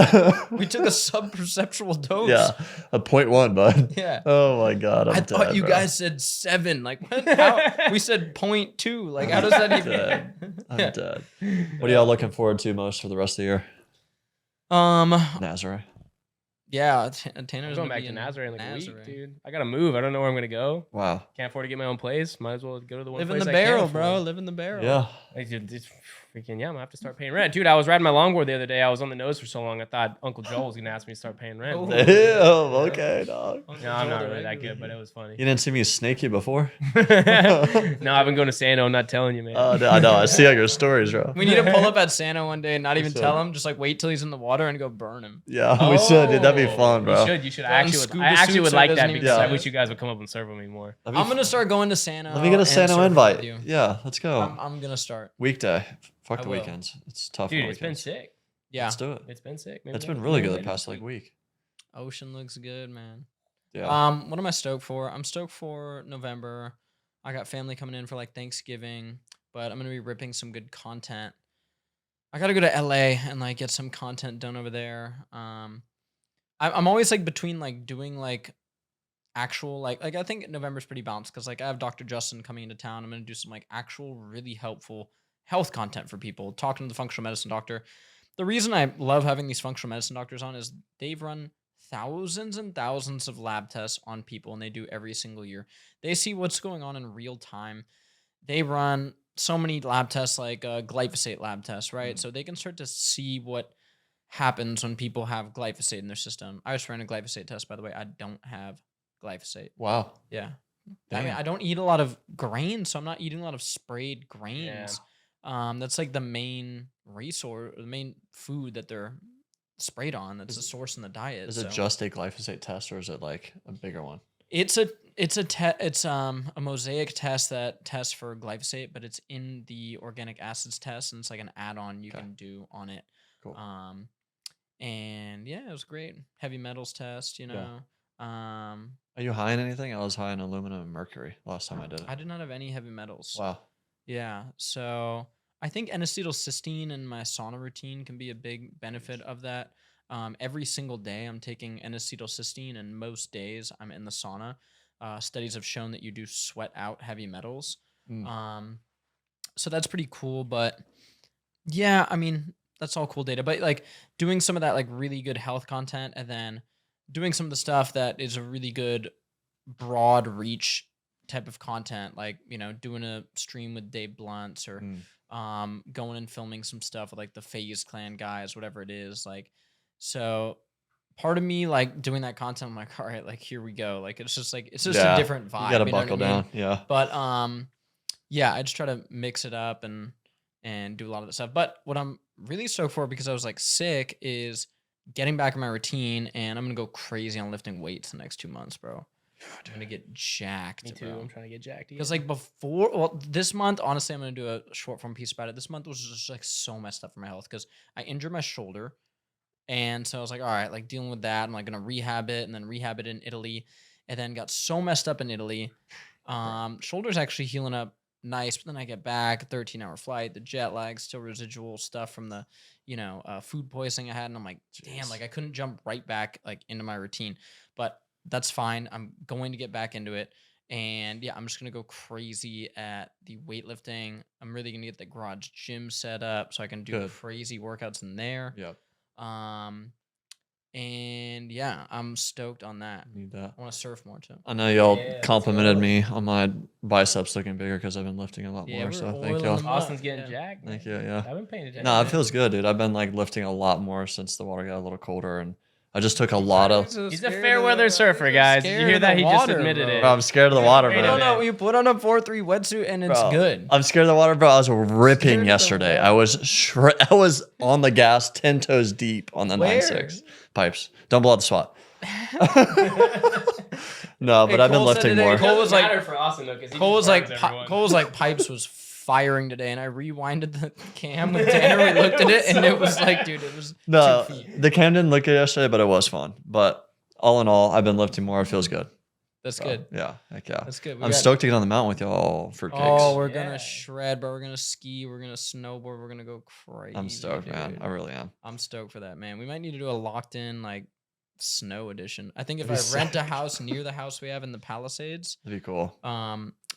We took a sub-perceptual dose. Yeah, a 0.1, bud. Yeah. Oh my god, I'm I thought dead, you bro. guys said 7. Like, what? How? We said 0.2. Like, how does that I'm even? dead. I'm Yeah. dead. What are y'all looking forward to most for the rest of the year? Nazareth. Yeah, Tanner's I'm gonna going back be to in Nazareth in like a Nazareth. week, dude. I gotta move. I don't know where I'm gonna go. Wow. Can't afford to get my own place. Might as well go to the one Live in place the I can barrel, afford. bro. Live in the barrel. Yeah. Like, dude, it's freaking yeah. I'm gonna have to start paying rent, dude. I was riding my longboard the other day. I was on the nose for so long. I thought Uncle Joel was gonna ask me to start paying rent. Oh. Damn. Okay, dog. No, I'm not really that good, but it was funny. You didn't see me snake you before? No, I've been going to Sano. I'm not telling you, man. I know. I see on your stories, bro. We need to pull up at Santa one day and not even should. tell him. Just like wait till he's in the water and go burn him. Yeah, we should, dude. That'd be fun, bro. You should. Put on scuba I actually suits would so it like doesn't that even because I smell. wish you guys would come up and serve with me more. That'd be I'm gonna fun. start going to Santa. Let me get a and Santa surfing invite. with you. Yeah, let's go. I'm gonna start. Weekday. Fuck I the will. weekends. It's tough. Dude, on it's been weekends. sick. Yeah, Let's do it. It's been sick. It's been really good the past like week. ocean looks good, man. Yeah. What am I stoked for? I'm stoked for November. I got family coming in for like Thanksgiving, but I'm gonna be ripping some good content. I gotta go to LA and like get some content done over there. I'm always like between like doing like actual like I think November's pretty balanced because like I have Dr. Justin coming into town. I'm gonna do some like actual really helpful health content for people, talking to the functional medicine doctor. The reason I love having these functional medicine doctors on is they've run thousands and thousands of lab tests on people, and they do every single year. They see what's going on in real time. They run so many lab tests, like glyphosate lab tests, right? So they can start to see what happens when people have glyphosate in their system. I just ran a glyphosate test, by the way. I don't have glyphosate. Wow. Yeah. I mean, Damn. I don't eat a lot of grains, so I'm not eating a lot of sprayed grains. That's like the main resource, the main food that they're sprayed on. That's the source in the diet. Is it just a glyphosate test or is it like a bigger one? It's a mosaic test that tests for glyphosate, but it's in the organic acids test, and it's like an add-on you Okay. can do on it. Cool. And yeah, it was great. Heavy metals test, you know. Are you high in anything? I was high in aluminum and mercury last time I did it. I did not have any heavy metals. Wow. Yeah, so I think N-acetylcysteine in my sauna routine can be a big benefit of that. Every single day I'm taking N-acetylcysteine, and most days I'm in the sauna. Studies have shown that you do sweat out heavy metals. So that's pretty cool, but yeah, I mean, that's all cool data. But like doing some of that like really good health content and then doing some of the stuff that is a really good broad reach type of content, like, you know, doing a stream with Dave Blunts or going and filming some stuff with like the FaZe Clan guys, whatever it is. Like, so part of me like doing that content, I'm like, all right, like here we go. Like it's just a different vibe. You gotta know what buckle I mean? down. Yeah. But yeah, I just try to mix it up and do a lot of the stuff. But what I'm really stoked for, because I was like sick, is getting back in my routine, and I'm gonna go crazy on lifting weights the next 2 months, bro. I'm gonna get jacked. Me too. Bro. I'm trying to get jacked. Because like before, well, this month, honestly, I'm gonna do a short form piece about it. This month was just like so messed up for my health because I injured my shoulder, and so I was like, all right, like dealing with that. I'm like gonna rehab it and then rehab it in Italy, and then got so messed up in Italy. Shoulder's actually healing up nice. But then I get back, 13-hour flight, the jet lag, still residual stuff from the, food poisoning I had. And I'm like, damn, Jeez. like I couldn't jump right back like into my routine. But that's fine. I'm going to get back into it. And yeah, I'm just going to go crazy at the weightlifting. I'm really going to get the garage gym set up so I can do Good. crazy workouts in there. Yep. And yeah, I'm stoked on that. Need that. I want to surf more too. I know y'all Yeah, let's complimented go. me on my biceps looking bigger because I've been lifting a lot Yeah, more. we're So thank oiling y'all. them up. Austin's getting Yeah. jacked. Thank man. you. Yeah. I've been paying attention. No, it feels good, dude. I've been like lifting a lot more since the water got a little colder, and I just took a lot of. He's a fair weather surfer, guys. Did you hear that? He just admitted it. Bro, I'm scared of the water, Wait a bro. minute. You put on a 4-3 wetsuit and it's Bro, good. I'm scared of the water, bro. I was Scared ripping of the yesterday. I water. was I was on the gas, 10 toes deep on the Where? 9.6 pipes. Don't blow out the spot. No, but Hey, I've been Cole said lifting today- more. Cole Cole was was like- matter for Austin though, because Cole was like Pipes was firing today, and I rewinded the cam with Tanner. We looked at it, and it was like, dude, it was No, 2 feet. the cam didn't look good yesterday, but it was fun. But all in all, I've been lifting more. It feels good. That's So, good. Yeah, heck yeah. That's good. I'm stoked to get on the mountain with y'all for Oh, cakes. we're Yeah. gonna shred, bro. We're gonna ski. We're gonna snowboard. We're gonna go crazy. I'm stoked, man. dude. I really am. I'm stoked for that, man. We might need to do a locked in like snow edition. I think if That'd I be rent a sick. house near the house we have in the Palisades, That'd be cool.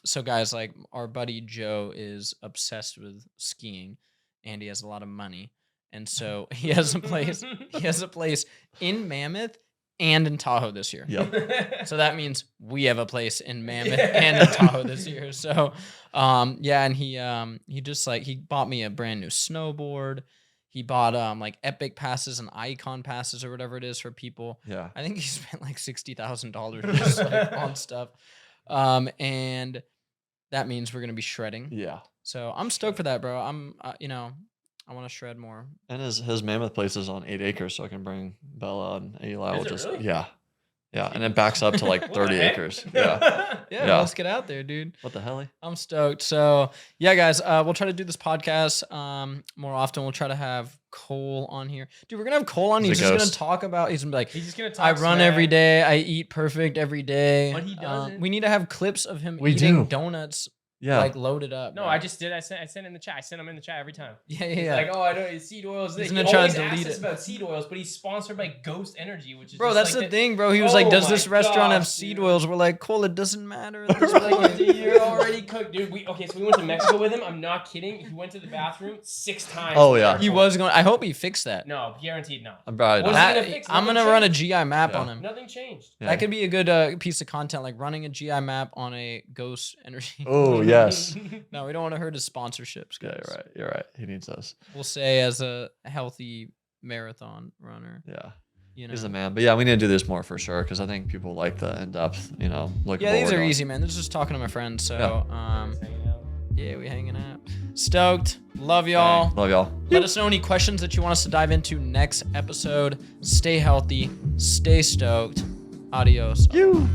so guys, like our buddy Joe is obsessed with skiing, and he has a lot of money, and so he has a place. He has a place in Mammoth and in Tahoe this year. Yep. So that means we have a place in Mammoth and in Tahoe this year. So, yeah, and he just like he bought me a brand new snowboard. He bought like Epic passes and Icon passes or whatever it is for people. Yeah. I think he spent like $60,000 just like on stuff. And that means we're gonna be shredding. Yeah. So I'm stoked for that, bro. I'm I want to shred more. And his mammoth place is on 8 acres, so I can bring Bella and Eli. Is Will it just really? yeah. Yeah. And it backs up to like What 30 the heck? acres. Yeah. Yeah, Yeah. let's get out there, dude. What the hell? I'm stoked. So yeah, guys, we'll try to do this podcast more often. We'll try to have Cole on here. Dude, we're gonna have Cole on. He's He's a just ghost. gonna talk about. He's gonna be like, He's just gonna talk. I run smack. every day. I eat perfect every day. But he doesn't. We need to have clips of him We eating do. donuts, Yeah. like loaded up. No, bro. I just did. I sent it in the chat. I sent him in the chat every time. Yeah, yeah, He's yeah. like, oh, I know seed oils. He's He gonna try to always delete asks us it. about seed oils, but he's sponsored by Ghost Energy, which is Bro, just that's like the thing, bro. He was like, Oh "Does my this restaurant have gosh, seed dude. oils?" We're like, "Cole, it doesn't matter." At It's this like, point." dude, you're already cooked, dude. So we went to Mexico with him. I'm not kidding. He went to the bathroom 6 times. Oh, in the yeah. airport. He was going. I hope he fixed that. No, guaranteed not. I'm probably What's not. he That- gonna fix? I'm Nothing gonna run a changed. GI map Yeah. on him. Nothing changed. Yeah. That could be a good piece of content, like running a GI map on a Ghost Energy. Oh, yes. No, we don't want to hurt his sponsorships, Yeah, guys. you're right. You're right. He needs us. We'll say as a healthy marathon runner, Yeah. you know. He's the man. But yeah, we need to do this more for sure because I think people like the in-depth, look. Yeah, these are easy, man. This is just talking to my friends. So, yeah, we hanging out. Stoked. Love y'all. Love y'all. Let us know any questions that you want us to dive into next episode. Stay healthy. Stay stoked. Adios. You.